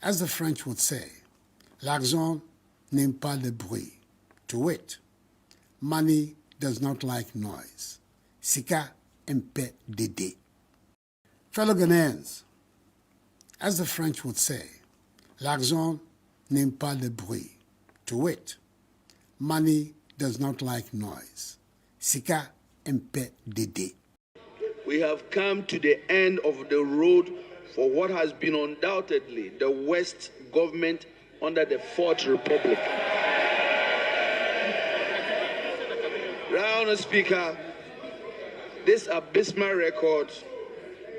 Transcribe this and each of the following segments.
As the French would say, l'argent n'aime pas le bruit. To wit, money does not like noise. Sika mpe dede. Fellow Ghanaians, as the French would say, l'argent n'aime pas le bruit. To wit, money does not like noise. Sika mpe dede. We have come to the end of the road for what has been undoubtedly the worst government under the Fourth Republic. Right, Honourable Speaker, this abysmal record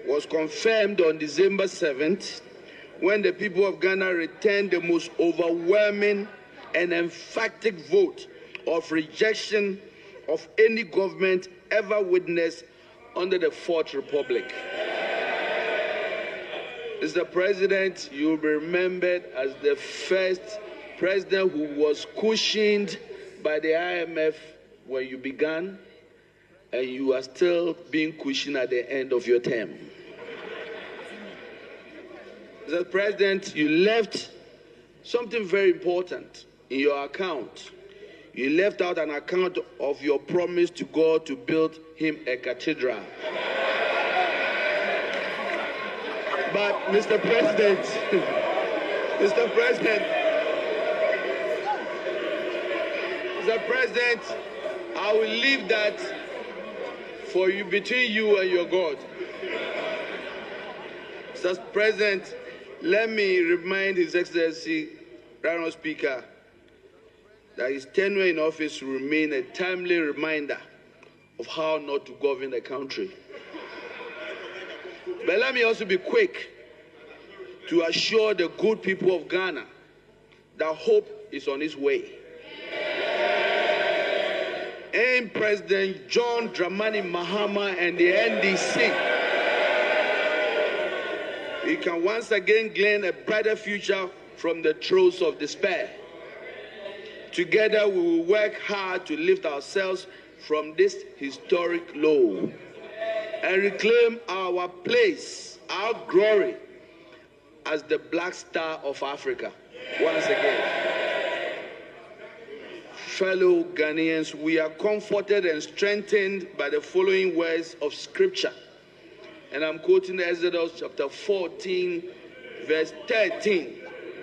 was confirmed on December 7th when the people of Ghana returned the most overwhelming and emphatic vote of rejection of any government ever witnessed under the Fourth Republic. Mr. President, you will be remembered as the first president who was cushioned by the IMF when you began, and you are still being cushioned at the end of your term. Mr. President, you left something very important in your account. You left out an account of your promise to God to build him a cathedral. But Mr. President, Mr. President, I will leave that for you, between you and your God. Mr. President, let me remind His Excellency, Honourable Speaker, that his tenure in office will remain a timely reminder of how not to govern the country. But let me also be quick to assure the good people of Ghana that hope is on its way. And President John Dramani Mahama and the NDC, we can once again glean a brighter future from the throes of despair. Together we will work hard to lift ourselves from this historic low and reclaim our place, our glory as the Black Star of Africa. Once again, fellow Ghanaians, we are comforted and strengthened by the following words of Scripture. And I'm quoting Exodus chapter 14, verse 13.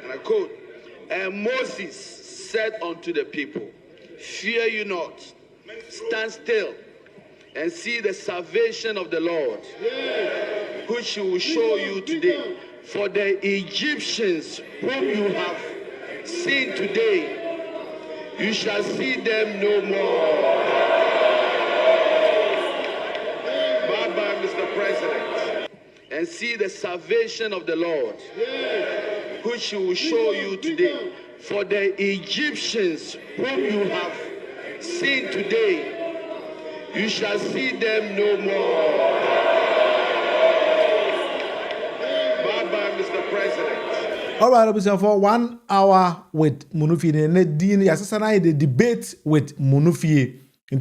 And I quote, "And Moses said unto the people, Fear you not, stand still, and see the salvation of the Lord, which he will show you today. For the Egyptians whom you have seen today, you shall see them no more." Bye-bye, Mr. President. "And see the salvation of the Lord, which he will show you today. For the Egyptians whom you have seen today, you shall see them no more." Bye-bye, Mr. President. All right, obviously for 1 hour with Munufie, the debate with Munufie.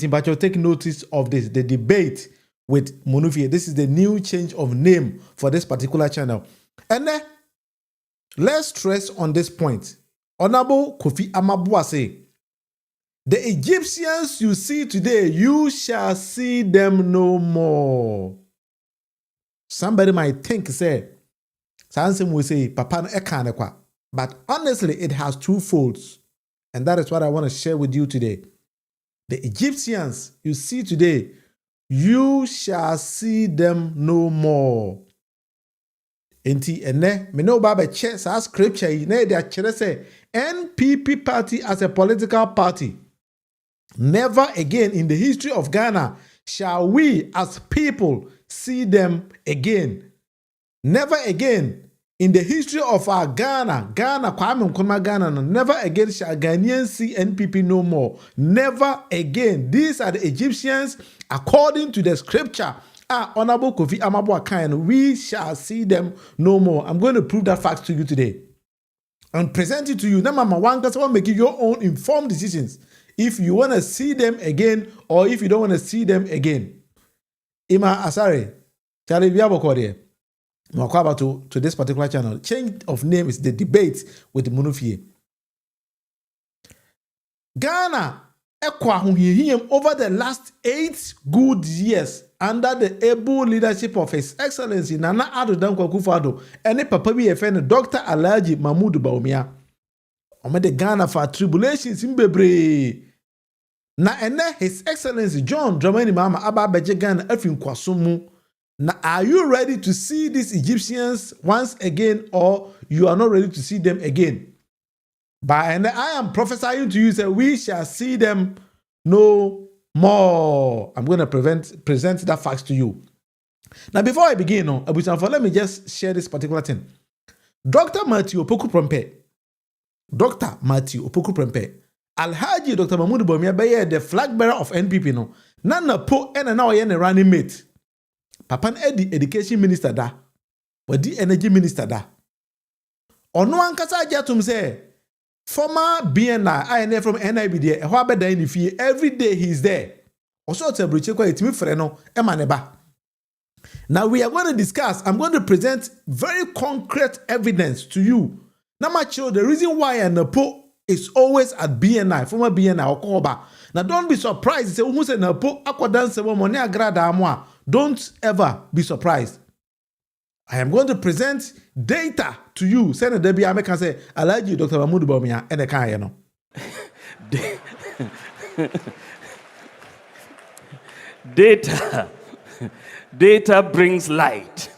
But you'll take notice of this, the debate with Munufie. This is the new change of name for this particular channel. And then, let's stress on this point. Honorable Kofi Amabuase, the Egyptians you see today, you shall see them no more. Somebody might think, say, Sansim will say, Papa no ekanekwa. But honestly, it has two folds. And that is what I want to share with you today. The Egyptians you see today, you shall see them no more. Enti ene me no ba be che sa scripture yi na dia kire say NPP party as a political party, never again in the history of Ghana shall we as people see them again. Never again in the history of our Ghana, Kwame Nkrumah Ghana, never again shall Ghanaians see NPP no more. Never again. These are the Egyptians according to the scripture. Honorable Kofi Amabuase, we shall see them no more. I'm going to prove that fact to you today and present it to you. Now, Mama Wanga, someone make your own informed decisions if you want to see them again or if you don't want to see them again. Ima Asare, Charlie Biabokode. to this particular channel. Change of name is the debate with Munufie. Ghana over the last 8 good years under the able leadership of His Excellency Nana Addo Dankwa Akufo-Addo and Papa bi efend Dr. Alhaji Mahmoud Bawumia. The Ghana for tribulations in bebre. Na ene His Excellency John Dramani Mahama aba beje Ghana afin kwasomu. Now, are you ready to see these Egyptians once again, or you are not ready to see them again? And I am prophesying to you that we shall see them no more. I'm going to present that fact to you. Now, before I begin, let me just share this particular thing. Dr. Matthew Opoku Prempeh, Alhaji Dr. Mahmoud Bawumia, the flag bearer of NPP, no, Nana Po and now running mate. Papa Eddie education minister da, wadi energy minister da. Ono ankasa ajatum say former BNI INF from NIB there. Ehwa beda in fie every day he's there. Also to breach kwa etimi frɛ no emaneba. Now we are going to discuss. I'm going to present very concrete evidence to you. Now my child, the reason why NAPO is always at BNI, former BNI Okoba. Now don't be surprised. Say who say NAPO akwadan se money agrada amwa. Don't ever be surprised. I am going to present data to you. Senator Debbie Ame can say, Alhaji Dr. Mahmoud Bawumia and the kind, you know. Data brings light.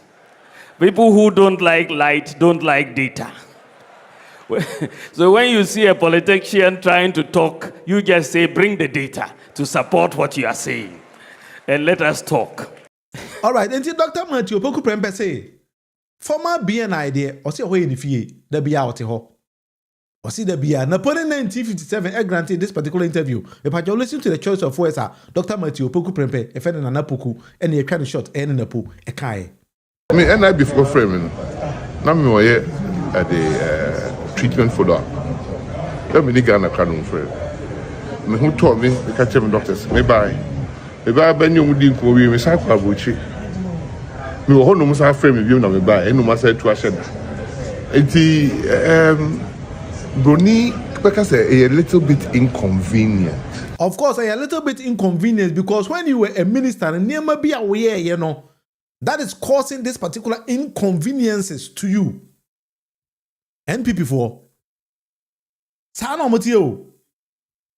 People who don't like light don't like data. So when you see a politician trying to talk, you just say, bring the data to support what you are saying. And let us talk. All right, until Dr. Matthew Opoku Prempeh say, former BNI there, or see away in the fee, there be out ho. Or see there be a Napoleon 1957 granted this particular interview. If I listen to the choice of words, Dr. Matthew Opoku Prempeh, a friend in Anapoku, and a kind of shot, and in a pool, a kai. I mean, and I before framing, now me were at the treatment for that. Let me dig on a canon frame. Me who told me the catch him doctors, me buy. Ebe abenyo mudi nko wi me sakwa bochi me wo hono musa frame me bi na me ba enu masa tu asheda enti broni because say a little bit inconvenient. Of course, a little bit inconvenient because when you were a minister and near be aware, you know, that is causing this particular inconveniences to you. NPP for Sana Motio.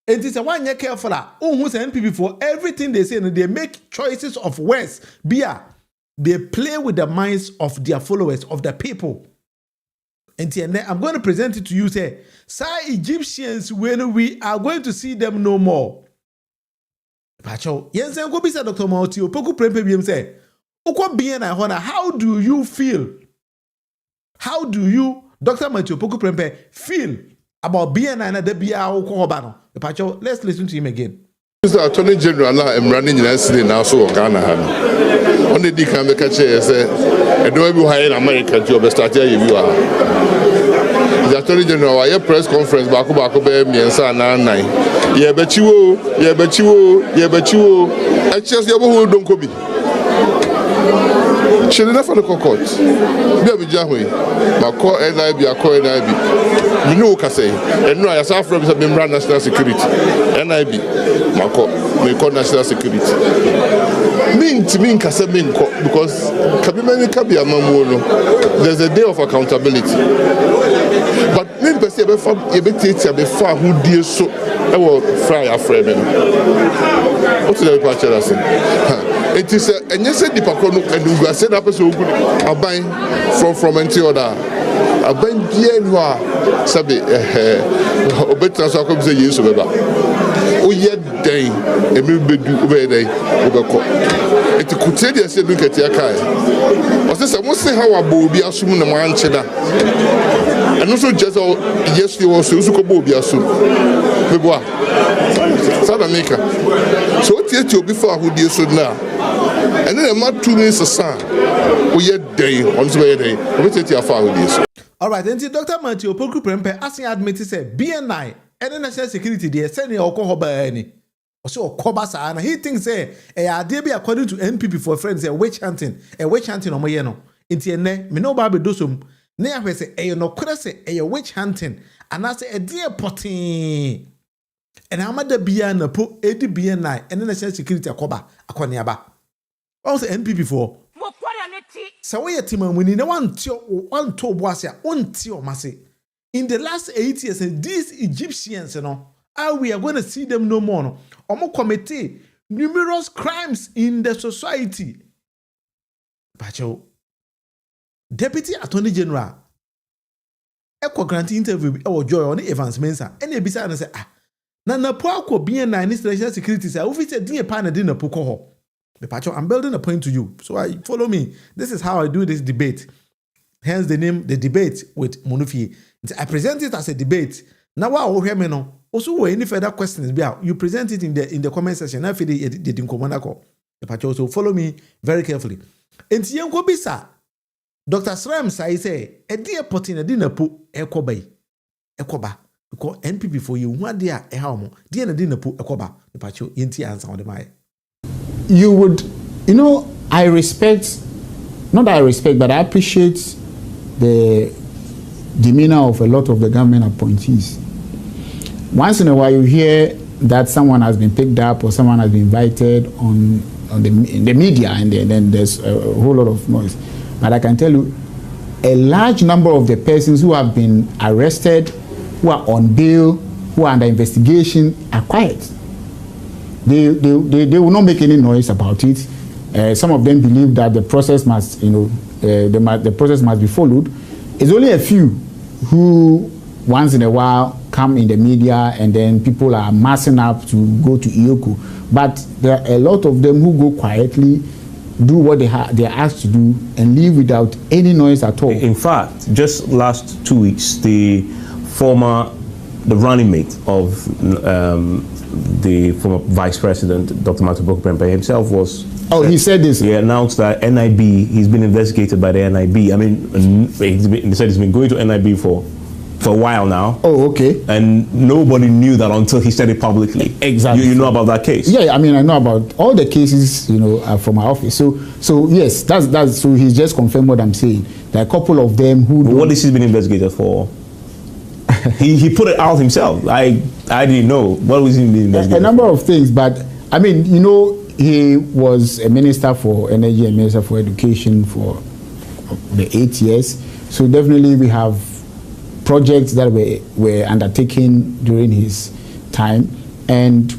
It is a one year careful. Who's NPP for everything they say, and they make choices of words. They play with the minds of their followers, of the people. And I'm going to present it to you. Say, Egyptians, when we are going to see them no more. Pacho, yes, I'm going to say Dr. Matthew Opoku Prempeh say, how do you feel? How do you, Dr. Matthew Opoku Prempeh, feel about BNI and the BIA? Let's listen to him again. Mr. Attorney General, I'm running in Ghana. On the decam, the catcher said, I don't know how in America to start here. You are the Attorney General. I have press conference back me and son 9. Yeah, but you, I just don't go be. She didn't for the court. Be a Jahway. My call NIB, I call NIB. You know what I say. And no, I saw from the national security. NIB, my call. We call national security. Mean to me, because there's a day of accountability. But me perceive a far who dear so I will fry a frame. What's the departure? It is a and yes, the Pacono and we are set up as a buying from Antioda. A band Genoa Sabi Obeta Sakom say yes over. Oh, yet day, a maybe do over day over. It could tell you, I said, look at your car. Was this I won't say how a booby assume the man cheddar. And also just yes, you also be assumed. South America. So what yet you before who dear so now? And then I'm not 2 minutes a son. We yet day on the day. What yet your father this? All right, then Dr. Matthew Opoku Prempeh asking admitted say BNI and national security they send alcohol by any. Also, Kobasa, and he thinks say a idea according to NPP for friends a witch hunting on my Inti ene me no ba be dosom na ya hwe se eyo no kore se eyo witch hunting anase edie potin ena amada bia na po edi bia na ene national security akoba akoniaba also NPP for so we timamuni na wanto boase a onti o mase in the last 8 years these Egyptians we are going to see them no more no omo commit numerous crimes in the society bacho Deputy Attorney General eko grant interview e Joy on Evans Mensah ene ebisa na say na NAPO akọ bien na national security say we fit din pa na din NAPO ko ho. I'm building a point to you. So follow me. This is how I do this debate. Hence the name, the debate with Monufie. I present it as a debate. Now what hear me no. Also, any further questions, you present it in the comment section. Now, so follow me very carefully. And Tianko Bisa, Dr. Sram say, a dear potin a dinner po ekoba. Because NPP for you, one dear a hamo, dear dinner po ekoba. The pacho inti answer on the my. You would, I respect, not that I respect, but I appreciate the demeanor of a lot of the government appointees. Once in a while you hear that someone has been picked up or someone has been invited in the media, and then there's a whole lot of noise. But I can tell you, a large number of the persons who have been arrested, who are on bail, who are under investigation, are quiet. They will not make any noise about it. Some of them believe that the process must, the process must be followed. It's only a few who, once in a while, come in the media, and then people are massing up to go to Iyoko. But there are a lot of them who go quietly, do what they are asked to do, and leave without any noise at all. In fact, just last 2 weeks, the running mate of the former Vice President, Dr. Matthew Bokpempe himself was... Oh, he said this? He announced that NIB, he's been investigated by the NIB. I mean, he said he's been going to NIB for a while now. Oh, okay. And nobody knew that until he said it publicly. Exactly. You know about that case? Yeah, I mean, I know about all the cases, from my office. So yes, that's so he's just confirmed what I'm saying. There are a couple of them who... What has he been investigated for? he put it out himself. I didn't know. What was he being investigated? A number of things, but I mean, he was a minister for energy and minister for education for the 8 years. So definitely we have projects that were undertaken during his time, and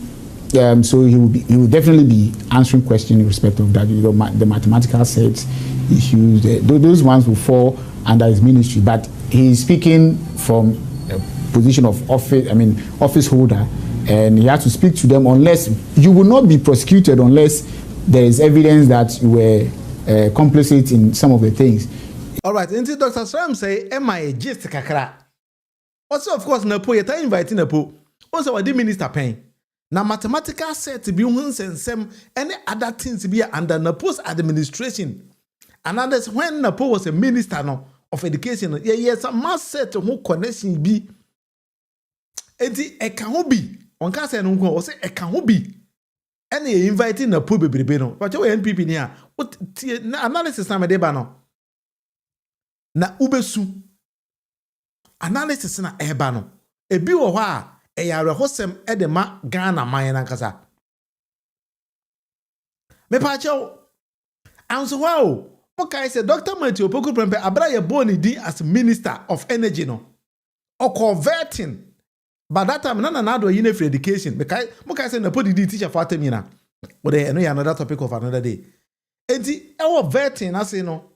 so he will definitely be answering questions in respect of that. The mathematical sets issues, those ones will fall under his ministry. But he is speaking from a position of office holder, and he has to speak to them unless you will not be prosecuted unless there is evidence that you were complicit in some of the things. All right, until Dr. Sram say, am I a gist kakra? Also, of course, NAPO, you're inviting NAPO. Also, what the minister paying? Now, mathematical set to be and any other things to be under NAPO's administration. And others, when NAPO was a minister of education, yes, a must set to who connection be. Eti e can be on case no go say e can be any inviting NAPO bebrebe no but you NPP ni a what analysis na me dey ba no na ubesu analysis na e ba no ebi wo ho a e yare hosem e de ma Ghana man na kasa me pa chew anso wow okay say Dr. Matthew Bokpempe abra ye boni di as Minister of Energy no or converting. But that time, none do you for education. Because I say NAPO did teacher for Atemina. But I know another topic of another day. And the our vetting, I say no.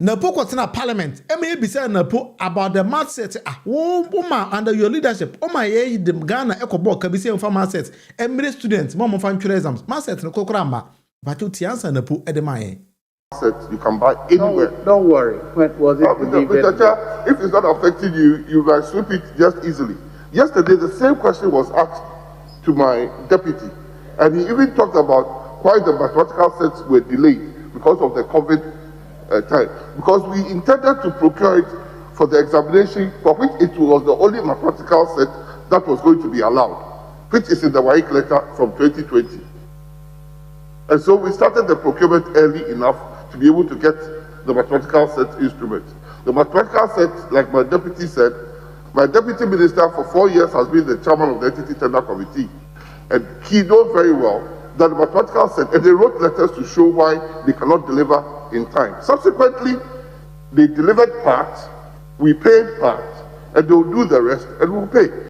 NAPO was in a parliament. May be saying NAPO about the math set. Under your leadership, the Ghana Eco Board can be saying for math sets. Many students, mom fan exams, math sets no kokramba. But you answer NAPO at the my. You can buy anywhere. Don't worry. When was it? If it's not affecting you, you can sweep it just easily. Yesterday, the same question was asked to my deputy, and he even talked about why the mathematical sets were delayed because of the COVID time. Because we intended to procure it for the examination, for which it was the only mathematical set that was going to be allowed, which is in the WAEC letter from 2020. And so we started the procurement early enough to be able to get the mathematical set instrument. The mathematical set, like my deputy said, my deputy minister for 4 years has been the chairman of the entity tender committee. And he knows very well that the mathematical set, and they wrote letters to show why they cannot deliver in time. Subsequently, they delivered part, we paid part, and they'll do the rest, and we'll pay.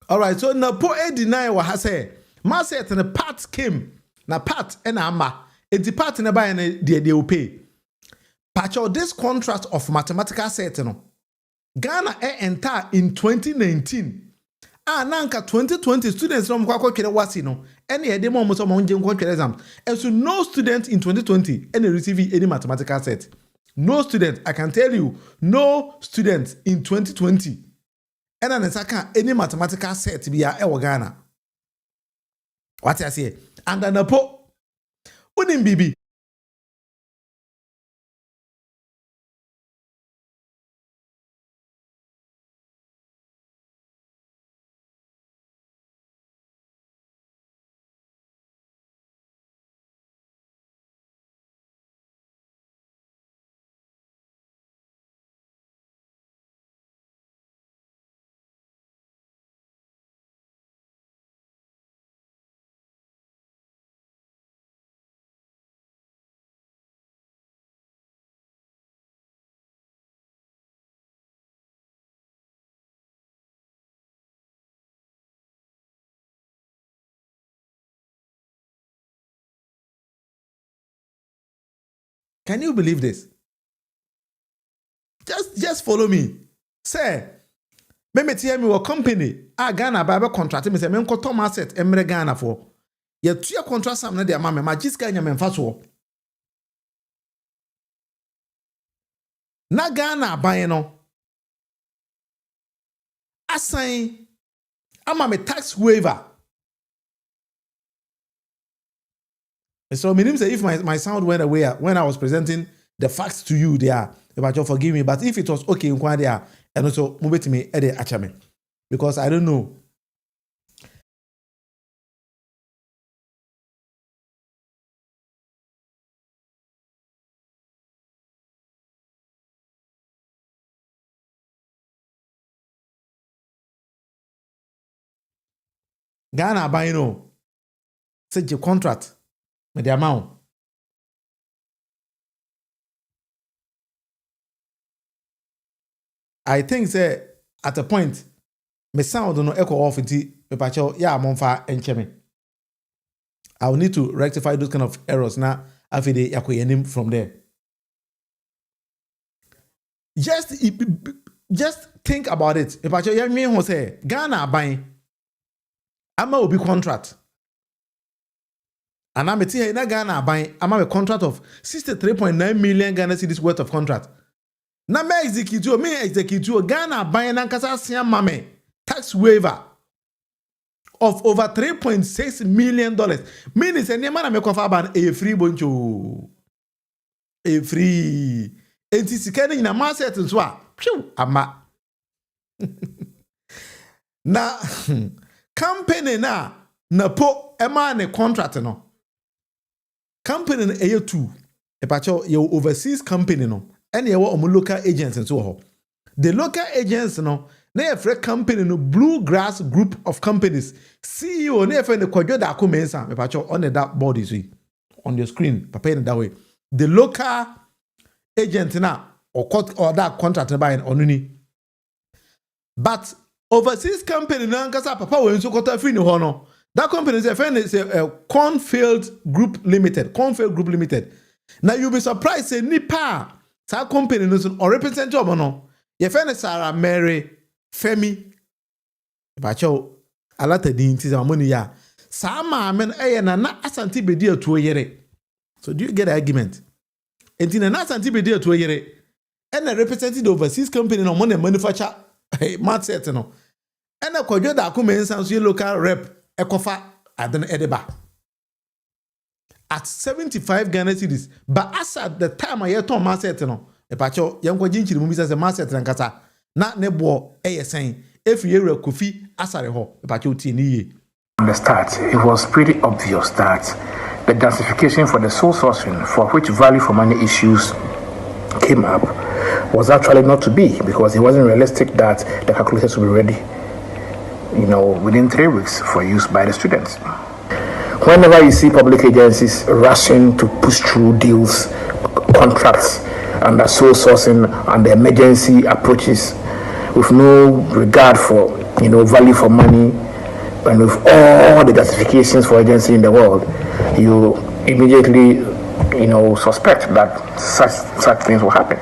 All right, so NAPO deny what I say. Ma said the part came, na part and ama. It's the part in the buy and they will pay. Patch out this contrast of mathematical set, no. Ghana enter in 2019. Nanka 2020 students from Kwako Kerewasi, no. Any demo almost on exam. And so no student in 2020 any receiving any mathematical set. No student, I can tell you, no student in 2020. And then any mathematical set be a Ghana. What I say? And then NAPO. Unim bibi. Can you believe this? Just follow me. Say, me tell me what company Ghana Bible contract me say me nko tom asset emre Ghana for. Ye tua contract sam na de ama me magiska nya me mfa so. Na Ghana ban no. Assign ama me tax waiver. So meaning say if my sound went away when I was presenting the facts to you there, if you forgive me, but if it was okay in there, and also move it to me achame, because I don't know. Ghana buying no such a contract with the amount. I think say at a point me sound no echo off it me pacho ya monfa encheme. I will need to rectify those kind of errors now after the yakoyenim from there. Just think about it. Me pacho ya me ho say Ghana buying ama obi contract. And I'm here in Ghana buying I'm a contract of 63.9 million Ghana cedis worth of contract. Na me execute Ghana buying nankasa siya mame tax waiver of over $3.6 million. Meaning say nema na me kofa ban a free boncho. A free. Enti sikani na ma set nso a. Ama. Na company na NAPO ema ne contract no. Company na eye two. E pacho your overseas company no. And you want local agents and so on. The local agents, no, they have a company, no Bluegrass Group of Companies. CEO, they have a quadro da kumensa. Me pacho on that board is on your screen. Prepare that way. The local agent na or that contract by an onuni. But overseas company na nkasa papa we nso kota free ni hono. That company is a Cornfield Group Limited. Cornfield Group Limited. Now you'll be surprised say nipa sa company no or representative no ye friend Sarah Mary Femi bacho alata din ti za money ya sa ma men na asanti bedi atuo yere. So do you get the argument? Enti na asanti bedi atuo yere and the representative overseas company no money manufacture mat set no and a kwadwo da akumensan so local rep ekofa adan edeba at 75 Ghana cedis. But as at the time I told Marset no, a pacho young Jinchi Mumisa Marset and Kasa, not nebo a saying, if you were Kofi Asareho, a pacho tini. From the start, it was pretty obvious that the densification for the sole sourcing, for which value for money issues came up was actually not to be, because it wasn't realistic that the calculators would be ready, within 3 weeks for use by the students. Whenever you see public agencies rushing to push through deals, contracts, under sole sourcing and the emergency approaches, with no regard for value for money, and with all the justifications for agency in the world, you immediately suspect that such things will happen.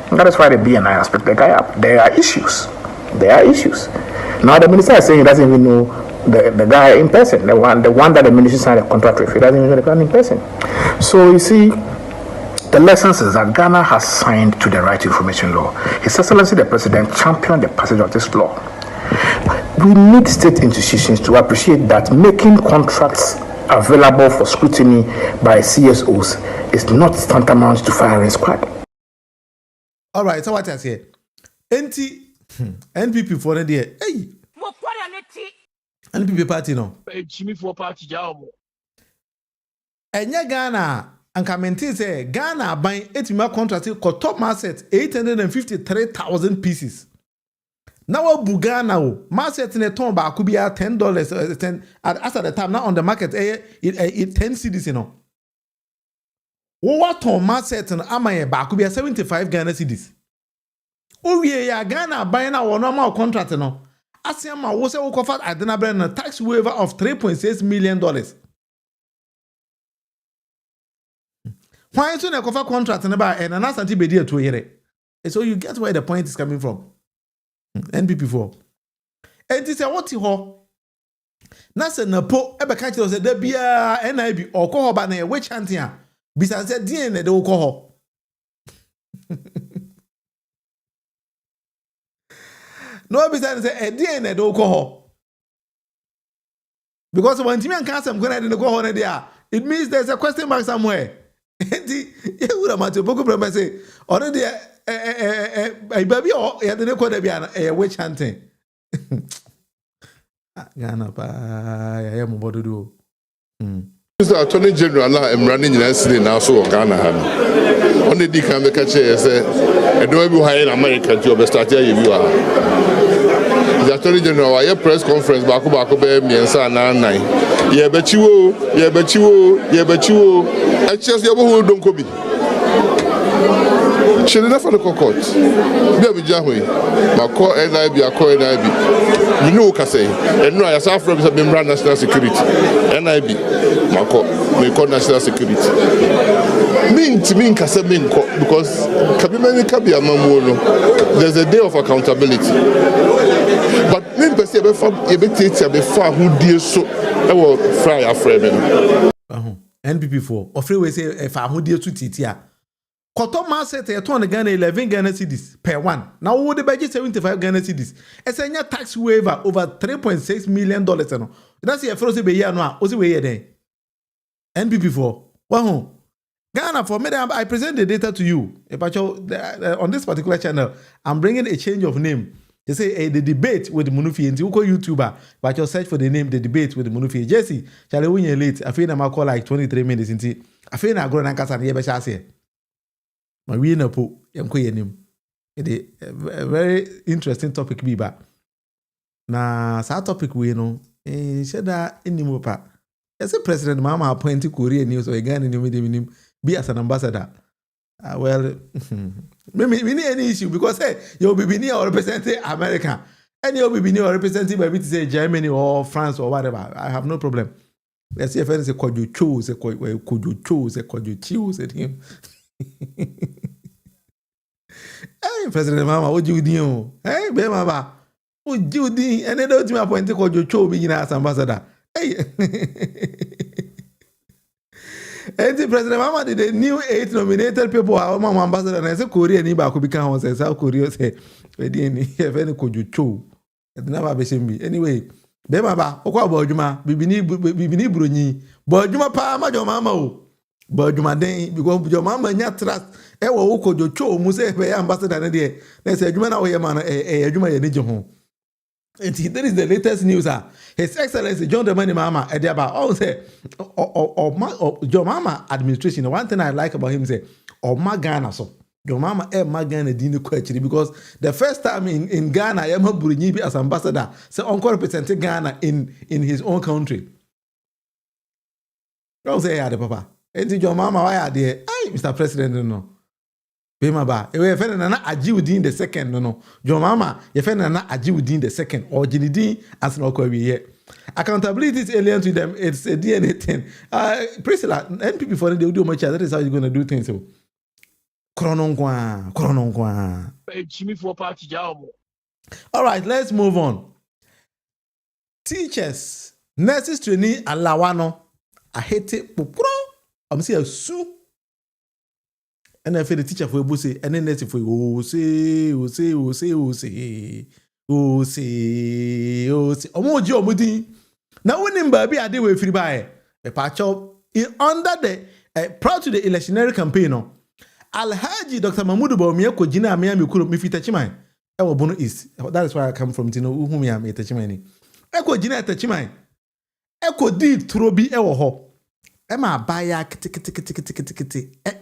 And that is why the BNI aspect the guy up. There are issues. Now the minister is saying he doesn't even know the guy in person, the one that the ministry signed a contract with. He doesn't even know the guy in person. So you see, the lessons is that Ghana has signed to the Right to Information Law. His Excellency the President championed the passage of this law. We need state institutions to appreciate that making contracts available for scrutiny by CSOs is not tantamount to firing squad. All right, so what I say? NPP for the day. Hey, NPP party no. Enya Ghana and commenting say Ghana buying 8 contract for top market 853,000 pieces. Now Bugana market in a ton ba could be at $10 10 as at the time now on the market it 10 cedis what ton market and amaye ba could be 75 Ghana cedis. We ya Ghana buying our normal contract no. Asiama wo se wo kofa adena brand a tax waiver of $3.6 million. Why is a cover contract and about and an asante be there to hear it? So you get where the point is coming from. NPP4. And this is what you ho. Nasa NAPO ebe catch us the bia NIB or coho ba na which antia. Bisa said DNA de coho. No bisa say a DNA de coho. Because when Timmy and Kassam go in the coho there, it means there's a question mark somewhere. You would have to book a say already a baby or you had the witch hunting. Ghana, I am about to do. Mr. Attorney General, I'm running in Essex now, so Ghana. Only the can make a chair, say, and don't be high in America to start here. You are the Attorney General, I have press conference back me and San 9. Yeah, but you, I just your whole don't come. She didn't for the court. Be Jahwe, my call NIB, I call NIB. You know, Cassay, and no, I have been run national security. NIB, my call, may call national security. Mean to mean Cassay, because Kabimani Kabi Amamono, there's a day of accountability. But me perceive from a bit before who dear so, I will fry a frame. NPP4, or free way say if I would dear to Titia. Koto market a ton Ghana 11 Ghana cedis per one. Now would the budget 75 Ghana cedis. A senior tax waiver over $3.6 million. That's your first be year now. What's the way there? NPP4. Wow. Ghana for me, I present the data to you. On this particular channel, I'm bringing a change of name. They say the debate with Munufi and you call YouTuber, but you search for the name the debate with Munufi. Jesse, shall we win late? I feel I'm call like 23 minutes into. I feel I'm going to cast an yebashase. My we NAPO, it is a very interesting topic, Biba. Na sa topic we know, said that in Nimopa. As a president, Mama appointed Korean news or again in the be as an ambassador. Well, maybe we need any issue because you'll be near or representing America, and you'll be near or representing maybe to say Germany or France or whatever. I have no problem. Let's see if anything could you choose, could you choose at him. Hey, President Mama, what do you do? Hey, Be Mama, what do you do? And they don't me appointed called you Cho being as ambassador. Hey, and the President Mama did the new 8 nominated people are Mama ambassador, and I said Korea ni ba could become one South Korea say, if any could you Cho. It never be seen me. Anyway, Be Mama, Okwa Bojuma, Bibini Bruni, Bojuma Pa, Majo Mama. But you madden because your mama nya trust e wo ko jo cho mu se be ambassador na de na say adwuma na wo ye man adwuma ye ni je ho. And that is the latest news. His Excellency John Dramani Mahama at the about all say or John Mahama administration. One thing I like about him say or Ghana so Your mama Magana didn't question because the first time in Ghana, Yama Burinyi as ambassador, so uncle represented Ghana in his own country. Don't say the papa. And your mama, why are there? Hey, Mr. President, no. Bema ba. Ewe fene na aji within the second, no. Your mama, you fene na aji within the second. Or jinidi as no kwa wiye. Accountability is alien to them. It's a DNA thing. Priscilla, NPP for they will do much. That is how you're going to do things. So. All right, let's move on. Teachers, nurses training alawano. I hate it. I'm saying su. And I feel the teacher for say, and then nurse for say. Omoji omudi. Now when him baby ade we free by a patch up under the proud to the electionary campaign. No. Alhaji Dr. Mahmoud Bawumia ko jina amia mi kuro mi fita chiman. Ewo Bono East. That is where I come from. Tino uhumi am etachimani. Eko jina etachimani. Eko di trobi ewo ho. Ema baya kiti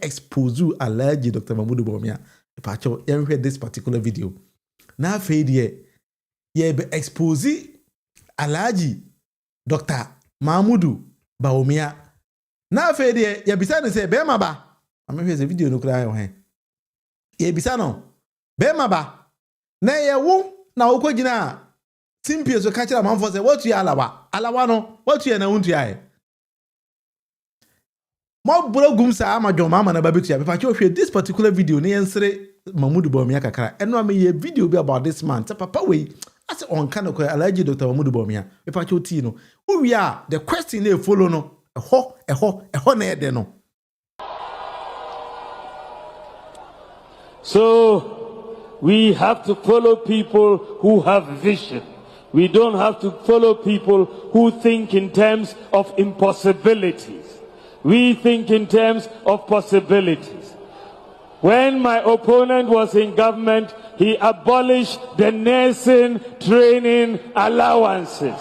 expose Alhaji Dr. Mahmoud Bawumia. Pacho, you heard this particular video. Na fade ye be expose Alhaji Dr. Mahmoud Bawumia. Na fade ye bisa ne say be ma ba. I'm going to video no cry on ye bisa no be ma ba na ye wo na wo ko gina simpie so ka kira man for say what you alawa no what you na wuntu ya mo brogum sa amajo mama na babetu ya be pa che ohwe this particular video ne yensere Mahmoud Bawumia kakra eno am ye video be about this man ta papa we as on kan ko Alhaji Dr. Mahmoud Bawumia be pa che oti no wo wi a the question e follow no eho na e de no. So we have to follow people who have vision. We don't have to follow people who think in terms of impossibilities. We think in terms of possibilities. When my opponent was in government, he abolished the nursing training allowances.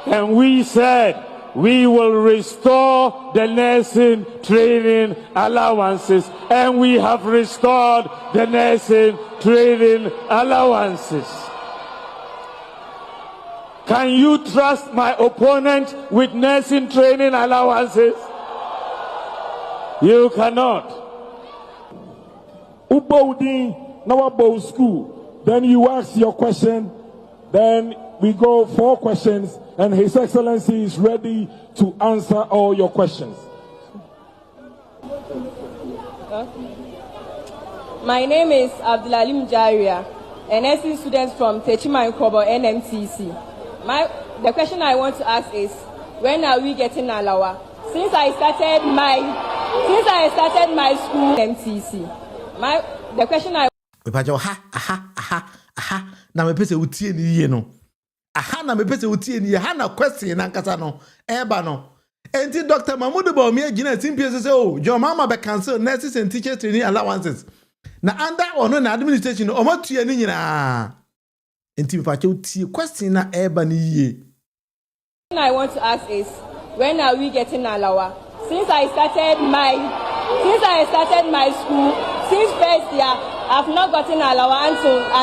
And we said, we will restore the nursing training allowances, and we have restored the nursing training allowances. Can you trust my opponent with nursing training allowances? You cannot. Ubodi Nawabo school. Then you ask your question, then we go 4 questions, and His Excellency is ready to answer all your questions. My name is Abdulalim Jaria, a nursing student from Techima Nkobo NMTC. The question I want to ask is, when are we getting Alawa? Since I started my school NMTC. The question I na me pese utie ni ye no. Aha na me pese utie ni ye ha na question na nkasa no. Eba no. Enti Dr. Mahmoud Bawumia gina simpie say oh, your mama be cancel nurses and teachers training allowances. Na under ono na administration o ma tue ni nyina. Enti me pache utie question na eba ni ye. I want to ask is, when are we getting Alawa? Since I started my school, since first year, I've not gotten Alawa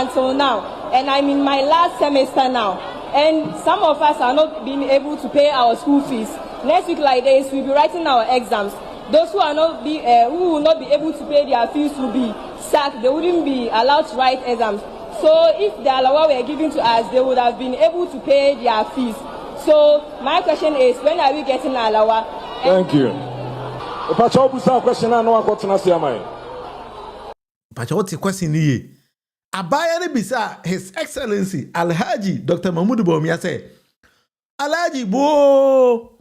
until now. And I'm in my last semester now. And some of us are not being able to pay our school fees. Next week like this, we'll be writing our exams. Those who who will not be able to pay their fees will be sacked. They wouldn't be allowed to write exams. So if the Alawa were given to us, they would have been able to pay their fees. So my question is, when are we getting Alawa? Thank you. Question what's the question here? Abaya ne bisa His Excellency Alhaji Dr. Mahmoud Bawumia say, Alhaji bo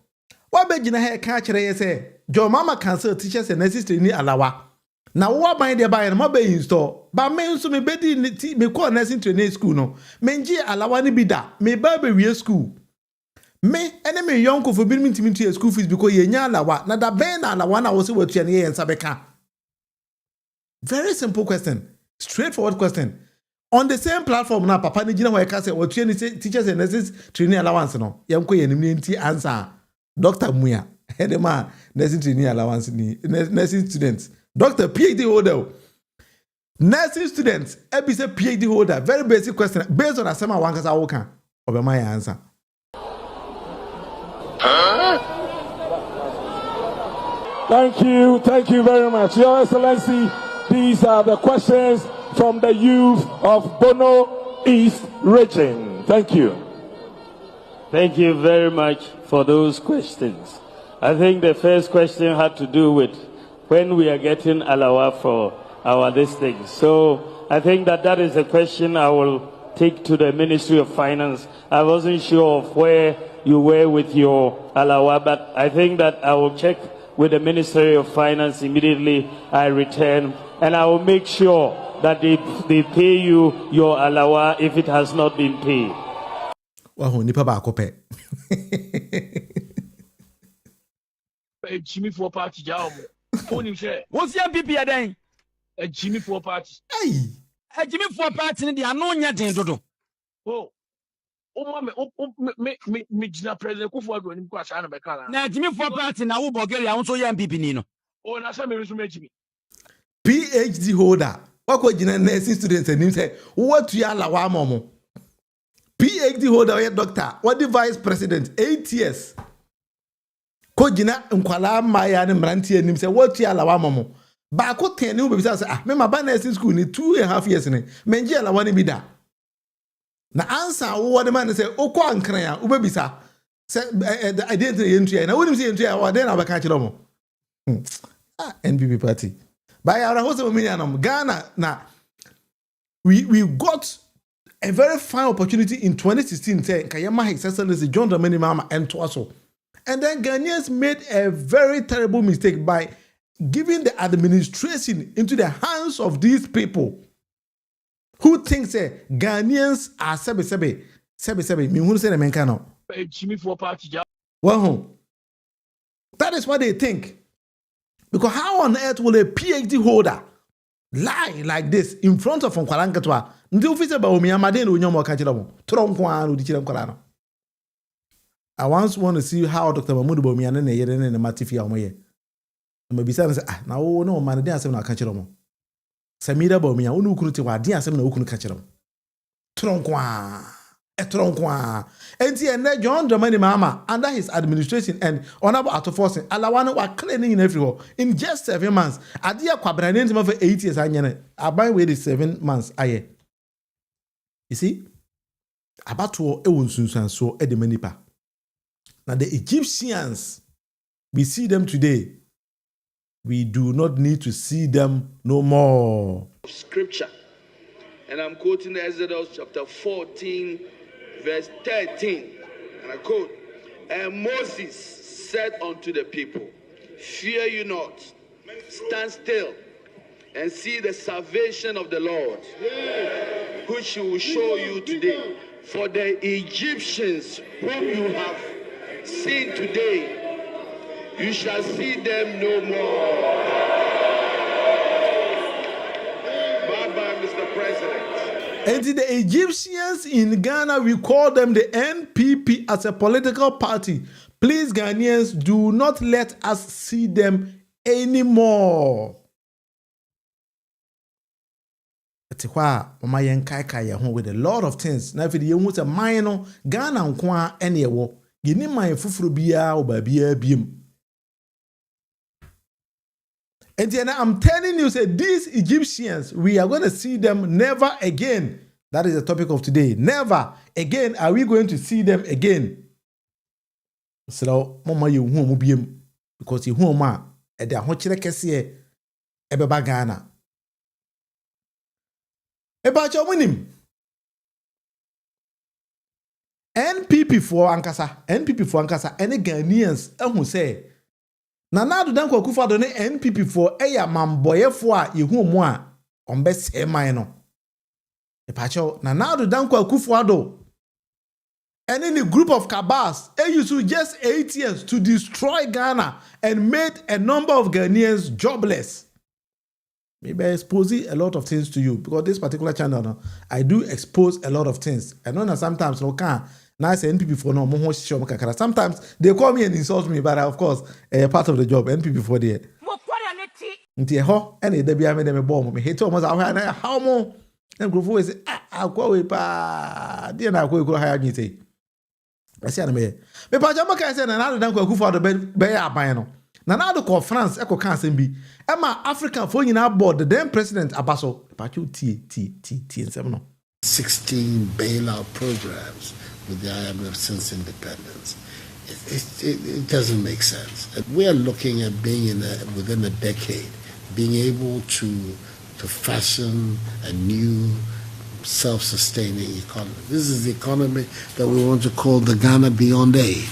wabegina he ka kire ye say, your mama cancel teachers and nurses training Alawa. Na wo ban de buy no be install. Ba me nso me bedi me call nursing training school no. Me nji Alawa ni bi da. Me ba be wie school. Me ene me yonko for bi ntimi school fees because ye nya Alawa. Na da ben na Alawa na wo se watu ne ye nsa beka. Very simple question. Straightforward question. On the same platform now, Papa Nijina Waka say, what teachers and nurses training allowance no. Yanko yenimti answer. Dr. Muya. Hedema nursing training allowance ni nursing students. Doctor, PhD holder. Nursing students, every say PhD holder. Very basic question. Based on a summer one, because I will can. Over my answer. Thank you very much. Your Excellency, these are the questions from the youth of Bono East region. Thank you. Thank you very much for those questions. I think the first question had to do with when we are getting alawa for our district. So I think that is a question I will take to the Ministry of Finance. I wasn't sure of where you were with your alawa, but I think that I will check with the Ministry of Finance immediately I return, and I will make sure that they pay you your alawa if it has not been paid. Wow, nipa ba kope. Jimmy for party job. What's your MPP again? A Jimmy for party. Hey, a Jimmy for party in the Anonia Dodo. Oh, me, President Kufuor and Kwasana Bekala. Now, Jimmy for party now, Bulgaria, also your MPP Nino. Oh, now some resume Jimmy. PhD holder. What could you nursing students and him say, what you allow momo? PhD holder, doctor, what the vice president, 8 years. Kojina nkwala maya ne mrantie nim say what you allow momo. Ba ko 10 ni be say me ma ba nursing school ni 2.5 years ni. Menji alawa ni bi da. Na answer wo de man say okọ ankran a wo be bisa. Say I didn't entry na wonim say entry a wo den na ba ka kire mo. NPP party. By our host of Ghana na we got a very fine opportunity in 2016 say Kayama His Excellency John Dramani Mahama and Twaso. And then Ghanaians made a very terrible mistake by giving the administration into the hands of these people who think say Ghanaians are sebe. Me who say the menkano. Jimmy for party job. Well, that is what they think. Because how on earth will a PhD holder lie like this in front of Nkwalangatwa? Ndi officer ba omi amade no nyomo ka kire mo. Tronkwa no di kire nkwala no. I once want to see how Dr. Mahmoud Bawumia na yere ne matifia omoye. Na mabisa say na wo no man dey asem na ka kire mo. Samira Bawumia unu ukunu te wa dey asem na ukunu ka kire mo. Tronkwa. Enti ene John Dramani Mahama under his administration and honorable Atofossin alawana wa cleaning in everywhere in just 7 months. Adia kwabrane ntima for 8 years anyane. Aban we the 7 months aye. You see? Abato e wonsunsan so e de manipa. Now the Egyptians, we see them today. We do not need to see them no more. Scripture. And I'm quoting Exodus chapter 14, verse 13. And I quote, and Moses said unto the people, fear you not, stand still, and see the salvation of the Lord, which he will show you today. For the Egyptians whom you have seen today, you shall see them no more. Bye-bye, Mr. President. And the Egyptians in Ghana, we call them the NPP as a political party. Please, Ghanaians, do not let us see them anymore. With a lot of things. Now, if you want a minor Ghana and Kwa anywhere, you need my fufrubia or babia beam. And then I'm telling you, say these Egyptians, we are going to see them never again. That is the topic of today. Never again are we going to see them again. So, mama, you won't be because you won't ma at the Hochirekesi Ebeba Ghana. About your winning. NPP for Ankasa, any Ghanaians, who say, Nana do danko Akufo-Addo ne NPP for eya mamboyefo a yehu mu a ombe seman no. Epacho Nana do danko Akufo-Addo any group of cabals used just 8 years to destroy Ghana and made a number of Ghanaians jobless. Maybe I expose a lot of things to you because this particular channel, no, I do expose a lot of things. I know that sometimes no can. Nice NPP for no more. Sometimes they call me and insult me, but of course, part of the job NPP for there. Nti ho ene da bia me dem bom me hate almost na how mo na grofo we say akwa we pa dia na akwa ekuro haya gite ase na me pa jama kan say na na dan kwa kufu do be ya aban no na do ko France e ko kan asem bi e ma African fo nyina board the then president abaso pa chu tie nsem no 16 bailout programs with the IMF since independence. It doesn't make sense. We are looking at being within a decade, being able to fashion a new self-sustaining economy. This is the economy that we want to call the Ghana beyond aid.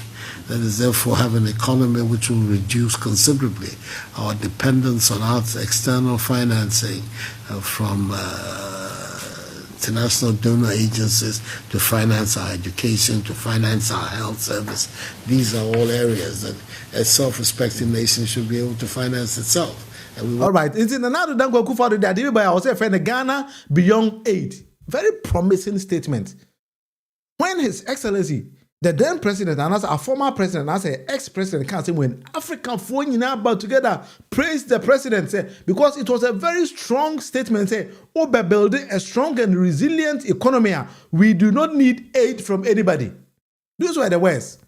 That is therefore have an economy which will reduce considerably our dependence on external financing from international donor agencies to finance our education, to finance our health service. These are all areas that a self-respecting nation should be able to finance itself. All right. It's in another Danko Akufo-Addo that even by ourselves and Ghana beyond aid. Very promising statement. When His Excellency, the then president, and as a former president, as an ex-president, can't say when African phone about together praise the president, say, because it was a very strong statement, say, oh, by building a strong and resilient economy, we do not need aid from anybody. Those were the words.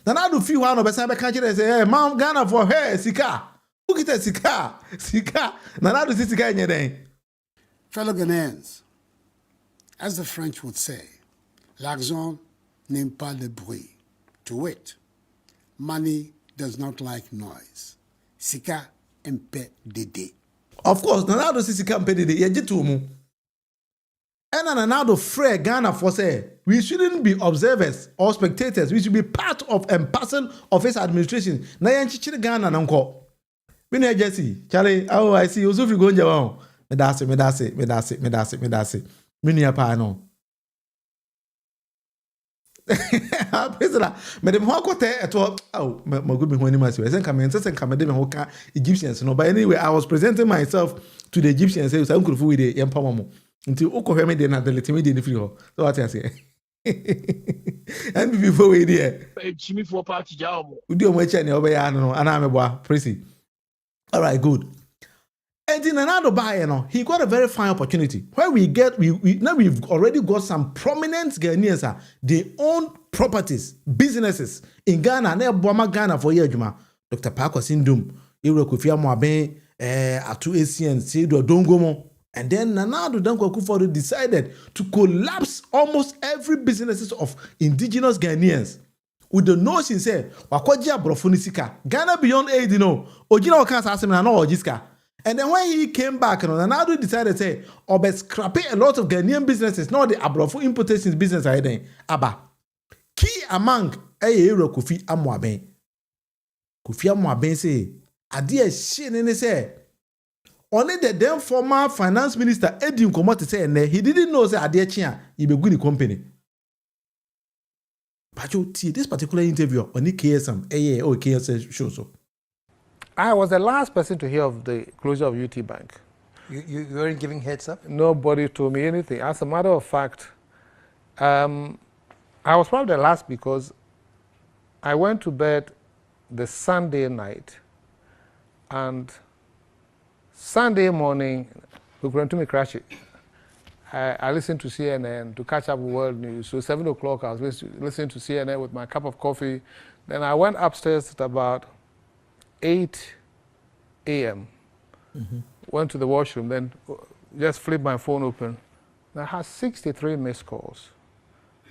Then I do feel one of the country say, hey, Mom, Ghana for her, Sika. Who get a Sika? Then I do see Sika in your day. Fellow Ghanaians, as the French would say, l'argent n'aime pas le bruit. To wit, money does not like noise. Sika mpe dede. Of course, Nanado Sika mpe dede. Yejitumu. And Nanado free Ghana for say we shouldn't be observers or spectators. We should be part of and parcel of his administration. Na yanchichiri Ghana nanko. Bine Jesse, Charlie. Oh, I see. Usufi gonja wao. Medase. Mini apa no. Madam Hokote at all. Oh, my good me when I said, come in, Hoka Egyptians. No, but anyway, I was presenting myself to the Egyptians. I could fool with the Yampamo until Okoheme did not let me in the free hall. So what I say. And before we did, Jimmy for party job. We do much any over and I'm a prissy. All right, good. And in another buyer, he got a very fine opportunity where now we've already got some prominent Ghanaians. They own properties, businesses in Ghana. They Boma Ghana for years. Dr. Parker Sindum, Iro Kufia Mwabe, Atu Asian, Sedo Dongomo, and then Nanado Danko Akufo-Addo decided to collapse almost every businesses of indigenous Ghanaians. With the notion say, Wakoja Brofunisika, Ghana beyond aid, Ojina Okansa Asemina no Ojiska. And then when he came back, Nanado decided to say, "Obe scrapping a lot of Ghanaian businesses, not the Abrofo importations business I then. Aba key among Ero Kofi Amwaben. Kofi Amwaben say, Adia Shin say, only the then former finance minister Edim Komoti say, and he didn't know say Adia Chia, he be good company. But you see this particular interview on the KSM, KSM show so. I was the last person to hear of the closure of UT Bank. You weren't giving heads up? Nobody told me anything. As a matter of fact, I was probably the last because I went to bed the Sunday night, and Sunday morning, we went to me crash it. I listened to CNN to catch up with world news. So 7 o'clock, I was listening to CNN with my cup of coffee. Then I went upstairs at about 8 a.m. Went to the washroom, then just flipped my phone open. And I had 63 missed calls.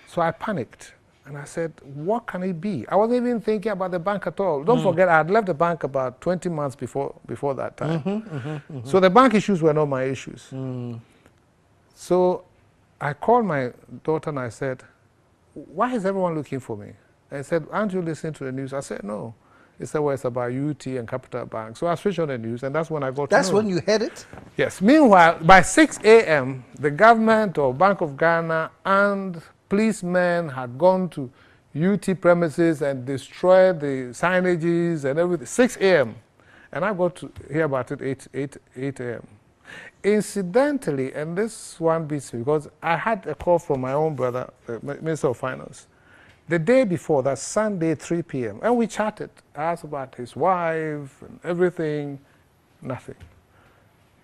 So I panicked. And I said, what can it be? I wasn't even thinking about the bank at all. Don't forget, I had left the bank about 20 months before that time. So the bank issues were not my issues. So I called my daughter and I said, why is everyone looking for me? And he said, aren't you listening to the news? I said, no. He said, well, it's about UT and Capital Bank. So I switched on the news, and that's when I got to know. That's when you had it? Yes. Meanwhile, by 6 a.m., the government or Bank of Ghana and policemen had gone to UT premises and destroyed the signages and everything. 6 a.m. And I got to hear about it 8 a.m. Incidentally, and this one beats me, because I had a call from my own brother, the Minister of Finance, the day before, that Sunday, 3 p.m., and we chatted. I asked about his wife and everything, nothing.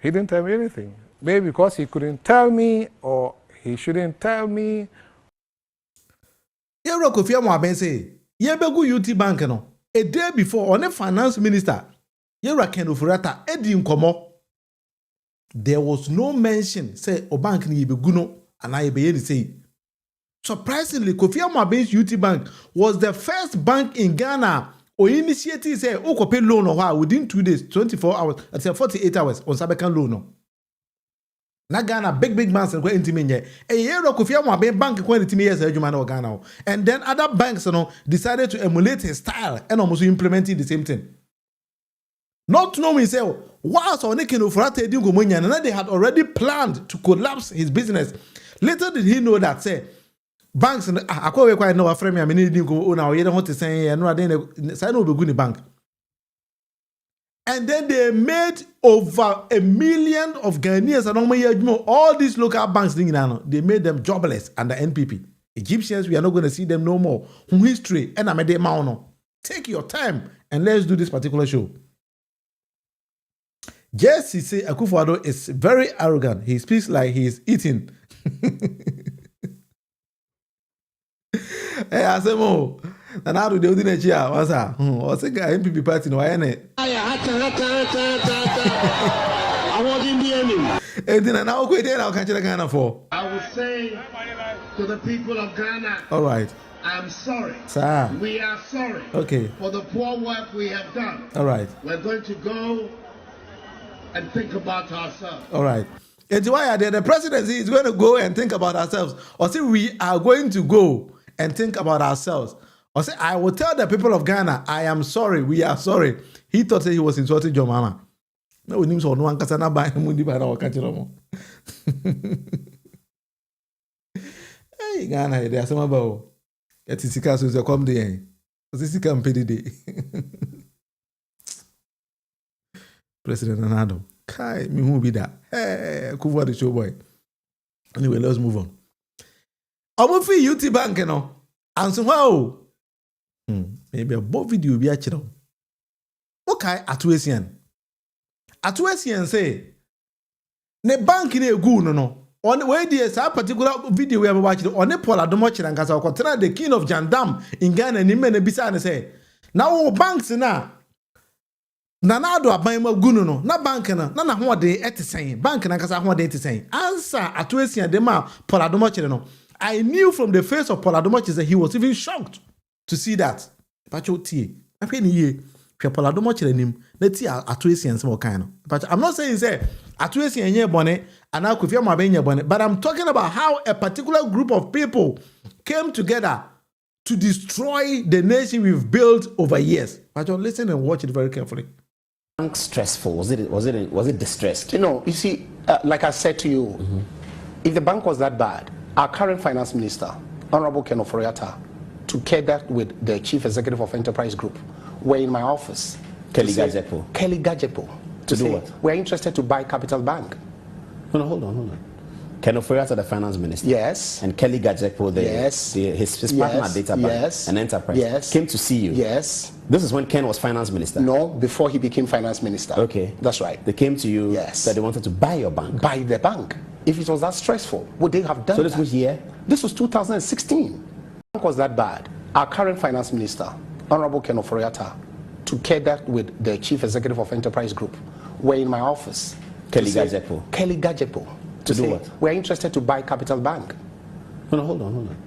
He didn't tell me anything. Maybe because he couldn't tell me or he shouldn't tell me. Yero Kofi Amoaben say, Yebegu UT Bank no. A day before, on a finance minister, Yera Ken Ofurata, Edi Nkomo. There was no mention, say, O bank ni Yebeguno, and I be say. Surprisingly, Kofi Amoaben's UT Bank was the first bank in Ghana or initiative say, O pay loan or within 2 days, 24 hours, I say 48 hours on Sabekan loan. Na Ghana, big banks and go into me. A year of Kofi Amoaben bank quality me as a German Ghana. And then other banks decided to emulate his style and almost implementing the same thing. Not knowing say, whilst on Ofurata Edingo Munyan, and they had already planned to collapse his business. Little did he know that say banks and I quite know a friend I mean go now you don't want to say and no then say no be bank. And then they made over 1 million of Ghanaians and all these local banks they made them jobless under NPP. Egyptians, we are not going to see them no more. History and I made take your time and let's do this particular show. Jesse say Akufo-Addo is very arrogant. He speaks like he is eating. Hey, Asemo. And how do they do that? Yeah, what's that? What's the guy NPP party? No, I ain't. I wasn't the enemy. And then now, I'll catch the Ghana for. I would say to the people of Ghana. All right. I'm sorry. Sir. We are sorry. Okay. For the poor work we have done. All right. We're going to go and think about ourselves. All right. And why the presidency is going to go and think about ourselves. Or say we are going to go and think about ourselves. Or say, I will tell the people of Ghana, I am sorry, we are sorry. He thought he was insulting your mama. No, we so no one can buy him mundi by our country. Hey, Ghana, there are some about it is because we come there. This is campaign day. President Anado. Kai, me who be that? Hey, cover the show boy. Anyway, let's move on. I'm for UT Bank, you know. And so how? Maybe a both video be actually. Okay, Atuesian say, ne bank ne go no. On where there's a particular video we have watched on a pola domochi and Gaza container the king of Jandam in Ghana and Nimene Bisa and say, now banks na. Nanado abayma gunu no na bank na ho de etesen bank na kasa ho de etesen answer Atuesian de ma Poladomo chere no. I knew from the face of Poladomo that he was even shocked to see that pacho tie afẹ ni ye hwe Poladomo chere nim na ti Atuesian some kind no but I'm not saying say Atuesian nye bone and Kofi Amoaben nye bone, but I'm talking about how a particular group of people came together to destroy the nation we've built over years. Pacho, listen and watch it very carefully. Stressful? Was it distressed? You see, like I said to you, if the bank was that bad, our current finance minister, Honorable Ken Ofurata, together with the chief executive of Enterprise Group, were in my office. Kelly Gajepo. To do say, what? we're interested to buy Capital Bank. No, hold on. Ken Ofurata, the finance minister. Yes. And Kelly Gajepo, his partner at Data Bank and Enterprise, came to see you. Yes. This is when Ken was finance minister. No, before he became finance minister. Okay. That's right. They came to you, said they wanted to buy your bank. Buy the bank. If it was that stressful, would they have done So this was year? This was 2016. The bank was that bad. Our current finance minister, Honorable Ken Ofurata, together with the chief executive of Enterprise Group, were in my office. Kelly Gajepo. To do say, what? we're interested to buy Capital Bank. No, hold on.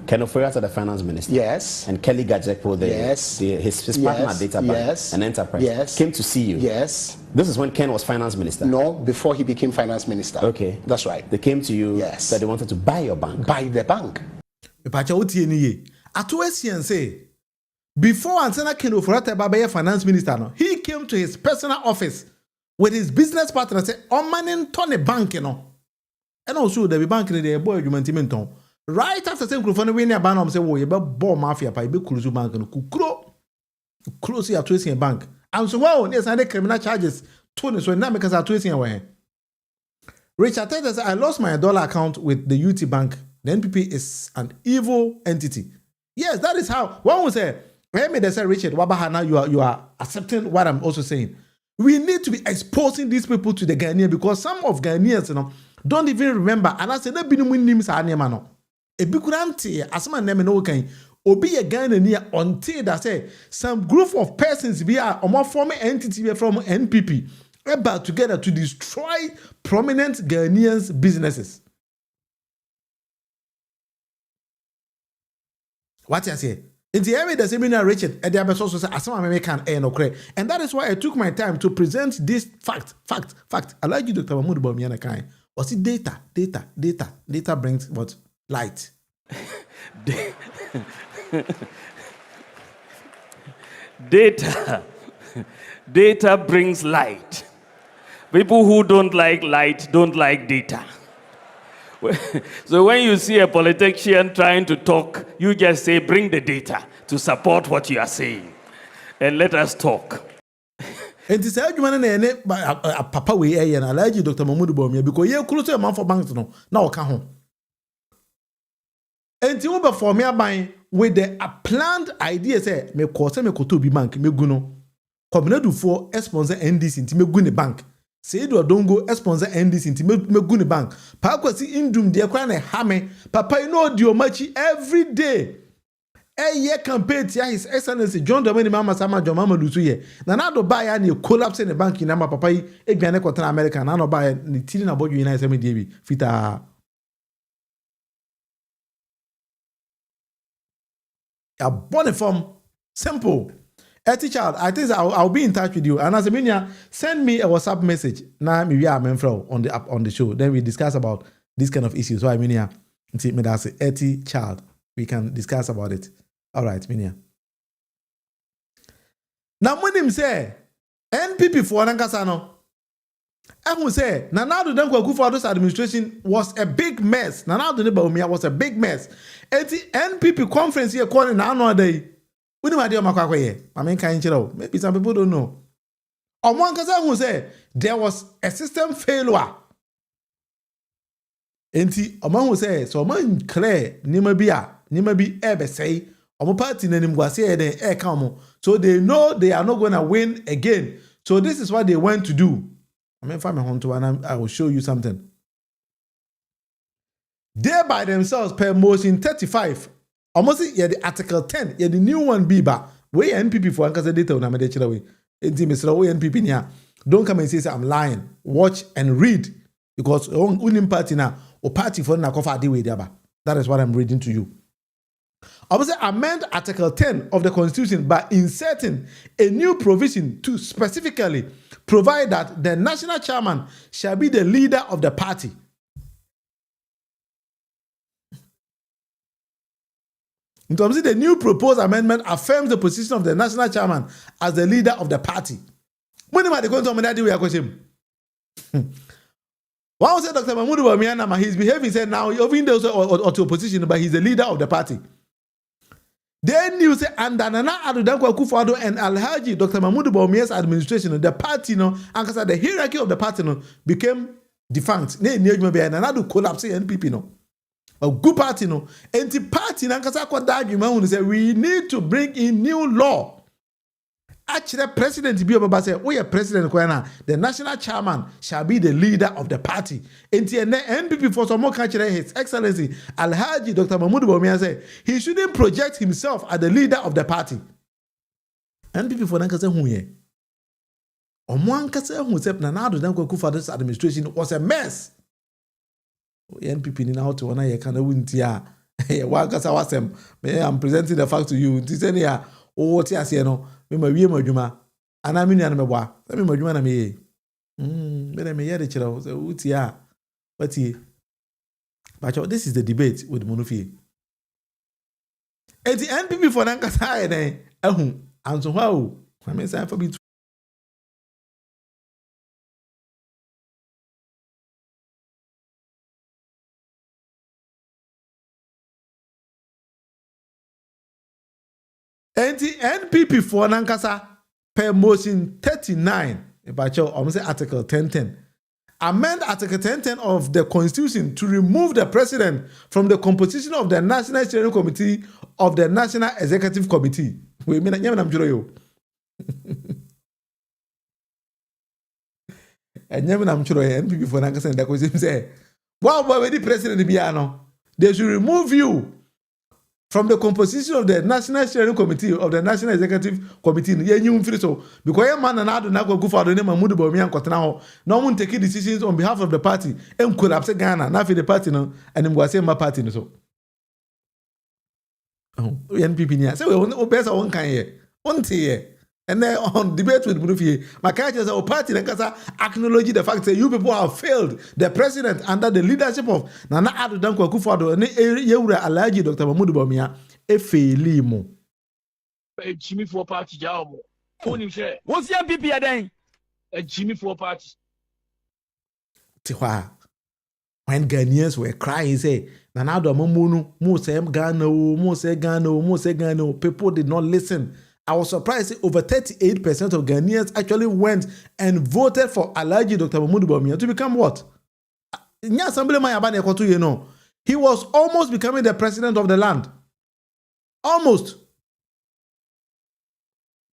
Ken Ofurata, the finance minister. Yes. And Kelly Gajepo, his partner at Data Bank and Enterprise, came to see you. Yes. This is when Ken was finance minister. No, before he became finance minister. Okay. That's right. They came to you, said they wanted to buy your bank. Buy the bank. Atuesian say, before Ansana Ken Ofurata Babaye finance minister, he came to his personal office with his business partner and said, "Oh man, turn a bank, And also the bank in the boy argument. Right after saying Krufone we near ban say, "Oh, you be ball mafia pa be close bank no kukro close your Atuesian bank." And so wow, yes, and the criminal charges 20 so now because Atuesian way. Richard Tate said, "I lost my dollar account with the UT Bank. The NPP is an evil entity." Yes, that is how one will say. They say, Richard Wabahana, you are accepting what I'm also saying. We need to be exposing these people to the Ghanaian because some of Ghanaians, don't even remember. And I said, "No, be no names are near man. A big grantee, as my name no can." Obi a Ghana near until that say some group of persons be a more former entity from NPP about together to destroy prominent Ghanaians businesses. What I say? In the area the seminar Richard and the other also say as American no correct. And that is why I took my time to present this fact. I like you, Dr. Mahmoud Bawumia Kai. Was it data? Data brings what? Light. Data brings light. People who don't like light don't like data. So when you see a politician trying to talk, you just say, bring the data to support what you are saying. And let us talk. And this argument a papa we and I like you, Dr. Mahmoud Bawumia, because you're close to a man for banks now come home. And you over for me buying with the planned idea say me kwose me koto bi bank me gu no Kombinadu for sponsor NDC inti me gu ne bank say do dongo sponsor NDC inti me gu ne bank pa kwasi indum de kwa na ha me papa you know di omachi every day year campaign tia his excellency John Domini Mama Sama John Mama Lutu ye na do buy ya na collapse in the bank na ma papa yi eduane kwotana America na no buy ni tiri na bodu United States media bi fita a bonnet form simple. Child, I think I'll be in touch with you. And as a mania, send me a WhatsApp message. Now maybe I'm on the show. Then we discuss about this kind of issues. So I mean, yeah, that's Child. We can discuss about it. All right, Minia. Now when him say NPP for Nankasano, I will say Nanado Danko Akufo-Addo's administration was a big mess. Nanado Bawumia was a big mess. NPP conference here calling another day. We don't idea makwaye. I mean, can't you know? Maybe some people don't know. On one case, who say there was a system failure. Enti, a man who say so man clear nima be ebe say omo party na nimguase den e come. So they know they are not going to win again. So this is what they want to do. I mean, find my home to and I will show you something. They by themselves per motion 35. Almost yeah, the article 10, yeah, the new one biba. We NPP for Ankasa data on Amade Chilawe. Mr. We NPP niya. Don't come and say I'm lying. Watch and read. Because unim party na or party for na kofa di we diaba. That is what I'm reading to you. Obviously, amend Article 10 of the Constitution by inserting a new provision to specifically provide that the national chairman shall be the leader of the party. In terms of the new proposed amendment affirms the position of the national chairman as the leader of the party. When am I going to amend that? We are questioning. One said Dr. Mahmoud Bawumia, his behavior said now even those or to opposition, but he's the leader of the party. Then you say, and Nana Addo Dankwa Akufo-Addo and Alhaji Dr. Mahmoud Bawumia's administration, the party, and the hierarchy of the party became defunct. Nana do collapse NPP. A good party, and the party, we need to bring in new law. Actually, President Bioba said, we are President Kwana, the national chairman shall be the leader of the party. And the NPP for some more country, His Excellency Alhaji Dr. Mahmoud Bawumia said, he shouldn't project himself as the leader of the party. NPP for Nankasa Huye. Omwankasa who said Nanado Dankwa Akufo-Addo's administration was a mess. NPP ni now to one year can win tia. I'm presenting the fact to you. This any what you say no. Me ma wie madwuma ana me nua no meboa me madwuma na me ye me na me ye de kire so utia watie but this is the debate with Monofie and the NPP for Nankasa e den ahu anso hwa o I mean say for be and the NPP for Nankasa per motion 39, I'm say Article 1010. Amend Article 1010 of the Constitution to remove the president from the composition of the National Steering Committee of the National Executive Committee. We mean I'm sure you. and never am sure NPP for Nankas and Dakosim say, well, but the president Biano, they should remove you from the composition of the National Steering Committee of the National Executive Committee. Yeah, you feel so because a man and I do not go for the name of Mudu Bomi and Kotana. No one taking decisions on behalf of the party and collapse Ghana, not for the party, no, and I'm going to say my party. So, NPP near. So, we best one can here, one year. And then on debate with Munufie, my character says, party acknowledge the fact that you people have failed the president under the leadership of Nana Addo Dankwa Akufo-Addo and Yewura Alhaji Dr. Mahmoud Bawumia efeeli mo. Jimmy for party jamo. Onim share. What's your NPP again? Jimmy for party. Tiwa. When Ghanaians were crying, say, Nana Addo Mamunu, mo say Ghana, people did not listen. I was surprised over 38% of Ghanaians actually went and voted for Alhaji Dr. Mahmoud Bawumia to become what? He was almost becoming the president of the land. Almost.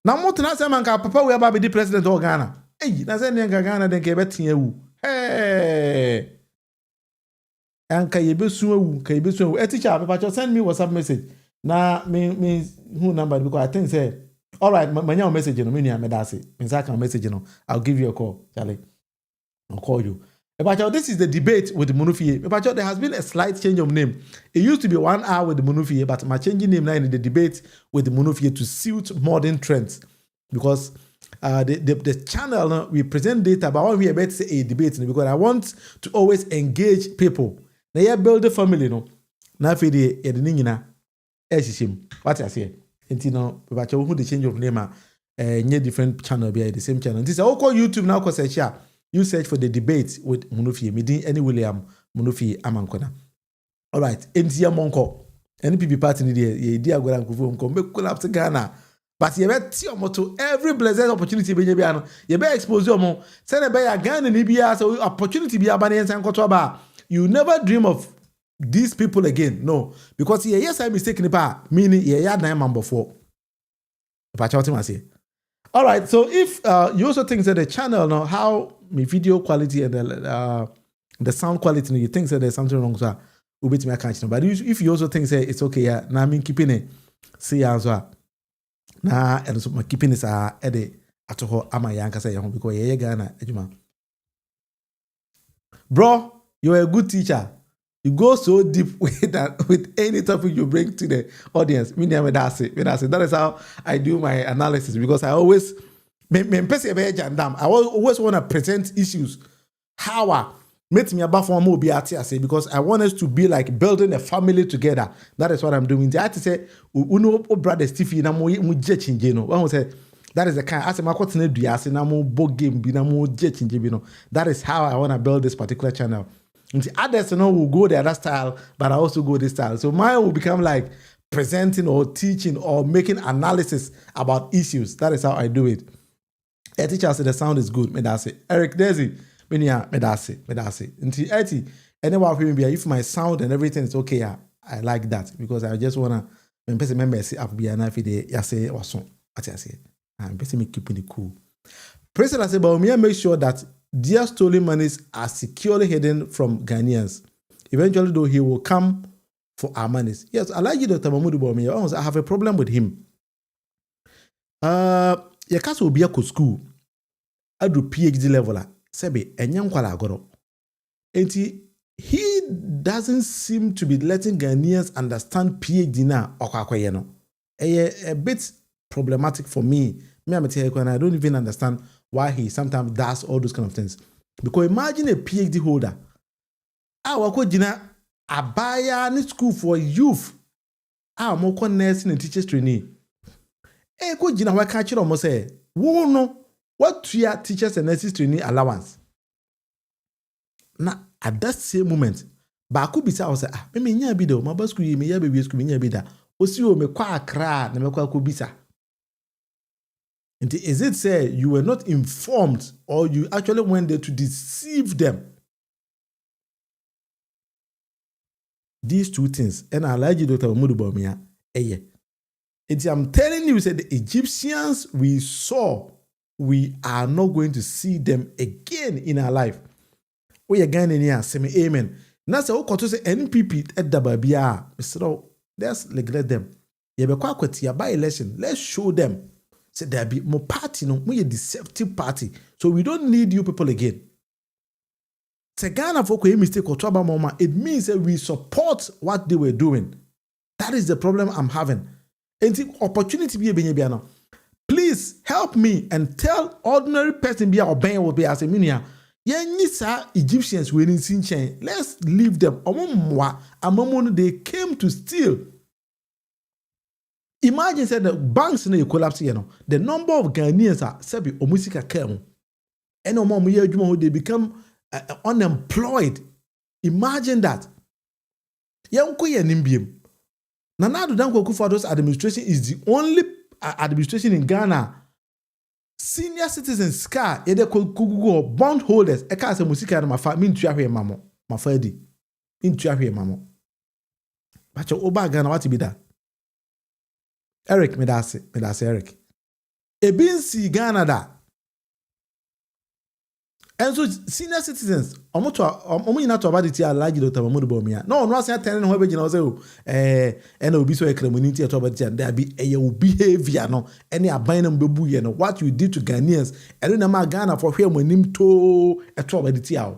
Now, more than I papa we about the president of Ghana. Hey, na say Ghana then ke betin ewu. Hey. Anka yebesu ewu. Teacher, papa send me WhatsApp message. Na me who number because I think say all right, my message no me medase. Me message no. I'll give you a call, Charlie. I'll call you. But this is the debate with Munufie. But there has been a slight change of name. It used to be 1 hour with Munufie, but my changing name now in the debate with Munufie to suit modern trends. Because the channel, we present data, but I want to about say a debate because I want to always engage people. Now you build a family, no. Now for the what I say, and you know, but who the change of name different channel be the same channel. This is all called YouTube now. Cause search you search for the debate with Munufie. Me din any William Munufie Amankona. All right, MTM Monko. NPP party ni there. Ye dia go and go make collapse Ghana. But you bet your motto every blessed opportunity be ano. You be expose your mo. Say be ya Ghana ni bia so opportunity be abani ensan koto ba. You never dream of these people again, no, because yes, I mistaken about meaning yeah, 9 man before. All right, so if you also think that the channel now how my video quality and the sound quality, you think that there's something wrong, so we'll be to catch. But if you also think that it's okay, yeah, now I mean keeping it, see as well. Now and so my keeping is at home. Am I young? Say because yeah, Ghana, bro, you're a good teacher. You go so deep with that with any topic you bring to the audience. That is how I do my analysis because I always I always want to present issues. How I make me about for more because I want us to be like building a family together. That is what I'm doing. I have to say, uno brother Stevie na mo change no. One say that is the kind. I say my continue do ya say na mo board game bi na mo change no. That is how I want to build this particular channel. The others will go the other style, but I also go this style. So mine will become like presenting or teaching or making analysis about issues. That is how I do it. A teacher said the sound is good. Me that's it. Eric Desi, me that's it. Until Eti, anyone if my sound and everything is okay, I like that because I just wanna remember see up be an afide yase or so. I say, I'm basically keeping it cool. President said, but me make sure that their stolen monies are securely hidden from Ghanaians. Eventually, though, he will come for our monies. Yes, I like you, Dr. Mahmoud Bawumia. I have a problem with him. Your case will be a school. I do PhD level. Sebe, enyam kwala agoro. And he doesn't seem to be letting Ghanaians understand PhD now. A bit problematic for me. Me, I'm telling you, and I don't even understand why he sometimes does all those kind of things. Because imagine a PhD holder. Wako jina abaya ni school for youth. Moko nursing and teachers trainee. Ko jina wa catch them say, "Wo no, what to your teachers and nurses trainee allowance?" Now at that same moment, ba ko bisa o say, me nya bi do, ma ba school me ya be school me nya bi da. Osi o me kwa Accra na me kwa ko bisa. Is it say you were not informed or you actually went there to deceive them? These two things, and I like you, Dr. Mahmoud Bawumia. I'm telling you, said the Egyptians we saw we are not going to see them again in our life. We are going in say me amen. Now say o koto say NPP at the babia, so let's neglect them. You be kwa kweti ya by election. Let's show them. Say there be more party no, we a deceptive party. So we don't need you people again. Say Ghana for a mistake or trouble mama, it means that we support what they were doing. That is the problem I'm having. And the opportunity be a benyebiano. Please help me and tell ordinary person be obeying will be as a minia. Yenisa Egyptians winning Sinchen. Let's leave them. They came to steal. Imagine said the banks in collapse, the number of Ghanaians are sebi omusika kemu. And they become unemployed. Imagine that. Nana Addo Dankwa Akufo-Addo's administration is the only administration in Ghana. Senior citizens scar either go bondholders. I can't say musika na mafa min tuahwe mamo. Mafa edi. In tuahwe mamo. Bacho oba Ghana what be that? Eric medase Eric. Ebinsi Ghana da. And so senior citizens, omo nyina to about the Alhaji Dr. Mahmood Bawumia. No say telling ho be gina say and obi so community to about there be behavior no any aban na mbebu ye no what you did to Ghanaians and na ma Ghana for hwe manim to to about the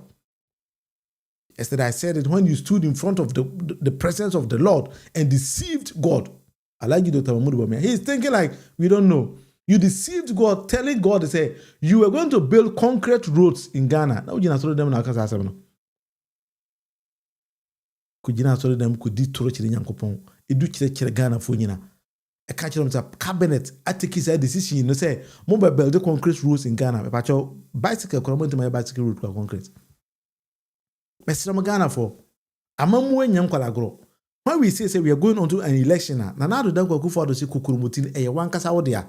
Yesterday I said it when you stood in front of the presence of the Lord and deceived God. Alhaji Dr. Mahmood Bawumia. He's thinking like we don't know. You deceived God, telling God to say you were going to build concrete roads in Ghana. Now you told them na kasa asem no. Kujina told them could di toro chire Nyankopon. Edu chire Ghana fo nyina. E ka chire them cabinet atiki say decision no say mo be build concrete roads in Ghana. But your bicycle come into my bicycle road for concrete. Mesra mo Ghana for amamu enyam kwalagro. When we say we are going on to an election Nana Addo Dankwa Akufo-Addo say kukurumutin eye wan kasa wo dia.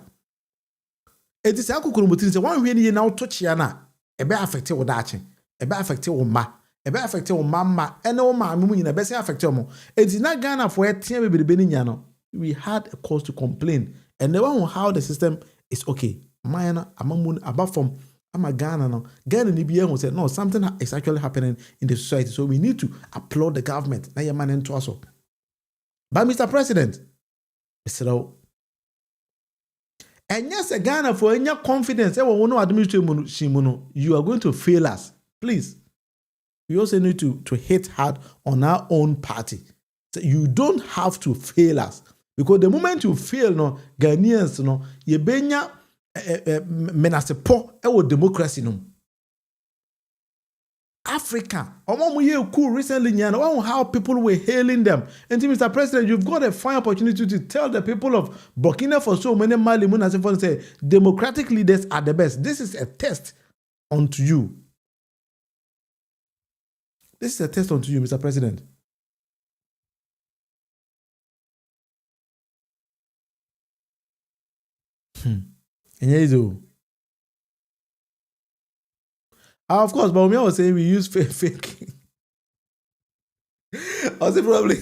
It is a kukurumutin say one when you now touch yana ebe affect wo dache ebe affect wo ma ebe affect wo mama ene wo ma mu nyina be say affect wo it is not Ghana for etia bebebe ni nya no we had a cause to complain and the one how the system is okay mayana amamun above from ama Ghana no Ghana ni bia who said no something is actually happening in the society so we need to applaud the government na yaman into us. But Mr. President, Mr. And yes, Ghana for any confidence, no administration, you are going to fail us. Please. We also need to hit hard on our own party. So you don't have to fail us. Because the moment you fail, no, Ghanaians, no, you benya menace po democracy no. Africa, cool recently, how people were hailing them. And Mr. President, you've got a fine opportunity to tell the people of Burkina Faso, many Mali, and say, democratic leaders are the best. This is a test unto you. This is a test unto you, Mr. President. And here is all. Of course, but I was saying we use fake. I was probably.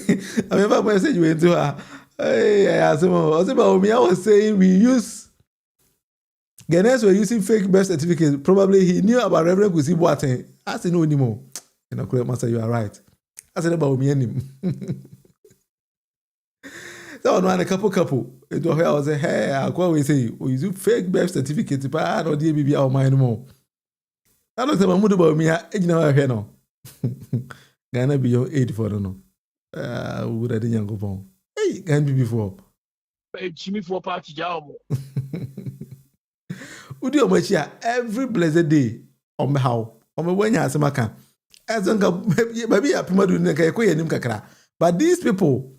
I remember when I said you went to her. I was saying we use. Ghanaians were using fake birth certificates. Probably he knew about Reverend Kusi Boateng. I said no anymore. You know, correct master, you are right. I said about me and him. That one a couple. It was where I was saying, hey, I go say we use fake birth certificates. But I don't DBB our mind more. I don't say Mahmood Bawumia, age no. Ghana be your aid for no. Would I didn't go on? Hey, Ghana be before. Jimmy for party job. Would you much every blessed day on my how? On my when you have some can. As maybe a Pimadu Neka kakra. But these people,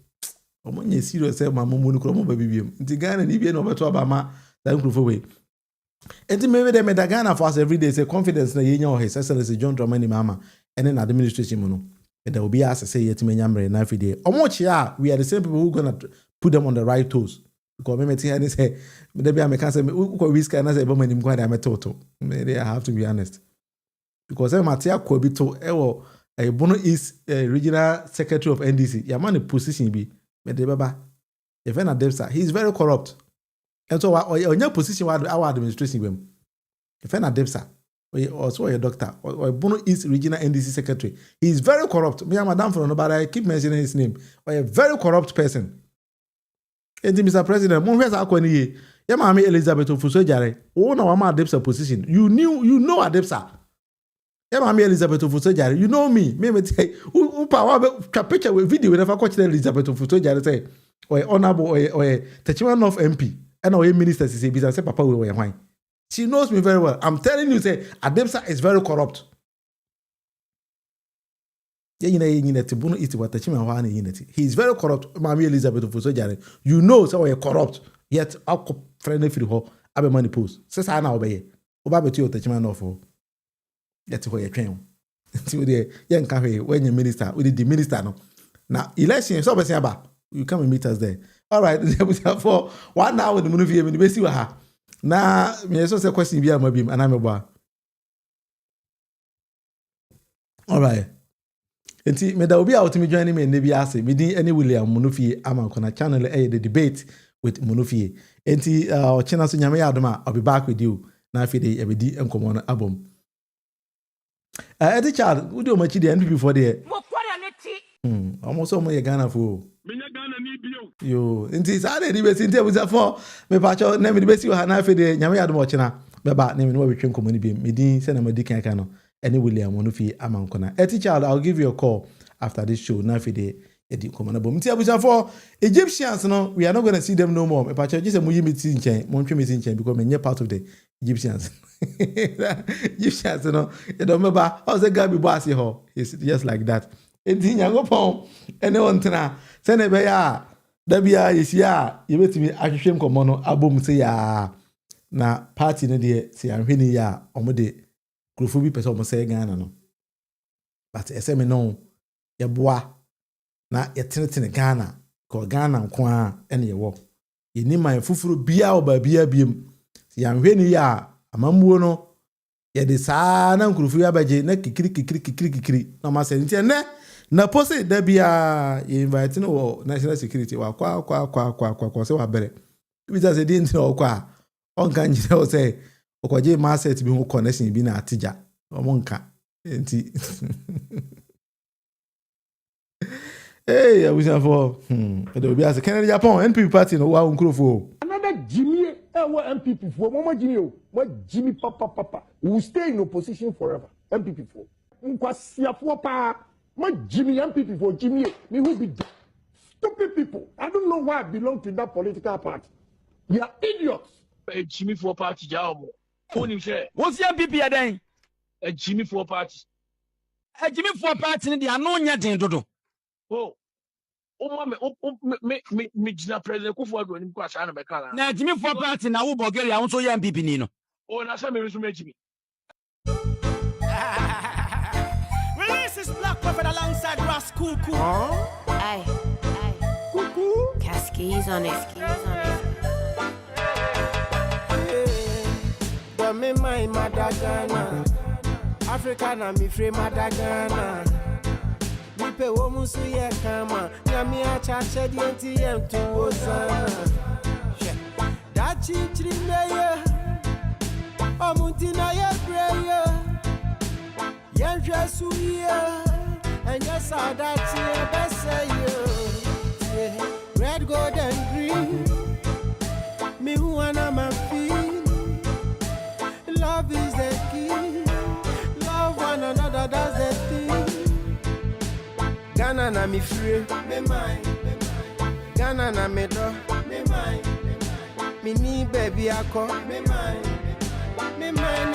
when you serious, my mum will baby. The Ghana and Ibian over to Obama, that group away. And maybe they made a Ghana for us every day. Say confidence na yenyo his excellency John Dramani Mama and then administration mono. And there will be asked to say yet me nyamre na every day. Omochia, we are the same people who gonna put them on the right toes. Because me meeting and say maybe I can say who whisker and I say but me nimkwada am toto. Maybe I have to be honest. Because I Matia Kobito ewo a Bono is regional secretary of NDC. Your man position be me de baba. If na Debsa, he is very corrupt. And so on your position our administration If an Adepsa, also a doctor, or Bono East Regional NDC Secretary, he is very corrupt. Me and Madam for nobody, I keep mentioning his name. Or a very corrupt person. And Mr. President, Mon West Akoni, Yamami Elizabeth of Fusojare, oh no, I'm Adepsa position. You know Adepsa. Yamami Elizabeth of Fusojare, you know me. Me say, who power picture with video whenever coach Elizabeth of Fusojare say, or honorable or a Techiman of MP, and or a minister say, because Papa will wear wine. She knows me very well. I'm telling you, say, Adepsa is very corrupt. He is very corrupt. Mami Elizabeth of Fusojare. You know, so you're corrupt. Yet, I'll friendly for her. Abe money post. Says I now obey. Oba beti o Techiman of her. Yet, where you train. See, the young cafe when you minister, with the minister. No. Now, election, so you come and meet us there. All right, for 1 hour, the movie, and the see what her. Na me also say question bi amabim anamebo. All right. Enti me da obi a otimi join me na bi ase me din any William Monofie amankona channel the debate with Monofie. Enti ochina so nyame yadoma I'll be back with you na afide e be di enkomo no abom. Eddie Child, who do machi the NPP for there? Almost so my Ghana for. Yo, inti sade di besi inti abuza for me pacho na me di besi wa na afide nyame yadom ochina beba na me no betwe nkomo ni bi me din se na madi kan no any William Monofie amankona. Eddie Child, I'll give you a call after this show na afide edi nkomo na bom. Inti abuza for Egyptians no, we are not going to see them no more. Me pacho just muyi meeting nchen, mo ntwe meeting nchen because me nye part of the Egyptians. Egyptians no, you don't remember how the guy be bossy ho. It's just like that. Enti nyagopon ene ontena se ne be ya da bia yesia ye betimi ahwehwem komo no abom se ya na party ne de se anhweni ya omode krofo bi pese omo se Ghana no but ese me no ye boa na ye tenetene Ghana ko Ghana nko a ene ye wo ye ni man fufuru bia oba bia biem se anhweni ya amammuo no ye de saa na krofo ya baje na kikiri na ma se nti ene na pose da bia invite no national security wa kwa se wa bere bi za se di nti o kwa on kan jire o se okwaje ma asset bi ho connection bi na atija o mo nka nti I wish for there will be as Kennedy Japan NPP party no wa nkrofo Another Jimmy MPP for Mama Jimmy what Jimmy papa will stay in opposition forever MPP for nkwasia for pa my Jimmy MPP for Jimmy, me who be stupid people. I don't know why I belong to that political party. You are idiots. Jimmy for party, Jamo. What's your MPP again? A Jimmy for party. A Jimmy for party in the Anonia Dodo. Oh, me, Jina President Kufu, and Kwasana Bekala. Now, Jimmy for party now, Bulgaria, also your MPP Nino. Oh, and I saw me resume Jimmy. This is Black Prophet alongside Ras Cuckoo. Aye. Cuckoo. Cascades on it. Me my Madagana. African and me free Madagana. Me pe womu suye kama. Nyami achache di NTM to Osana. That chichri meye. Omuntina ye prayer. Yanjwa suya. And yes, I that's your best say you. Red, gold, and green. Me who wanna my feet. Love is the key. Love one another, that's the thing. Ghana na me free. Me mine. Ghana na me do. Me mine. Me need baby I call. Me mine. Me mine.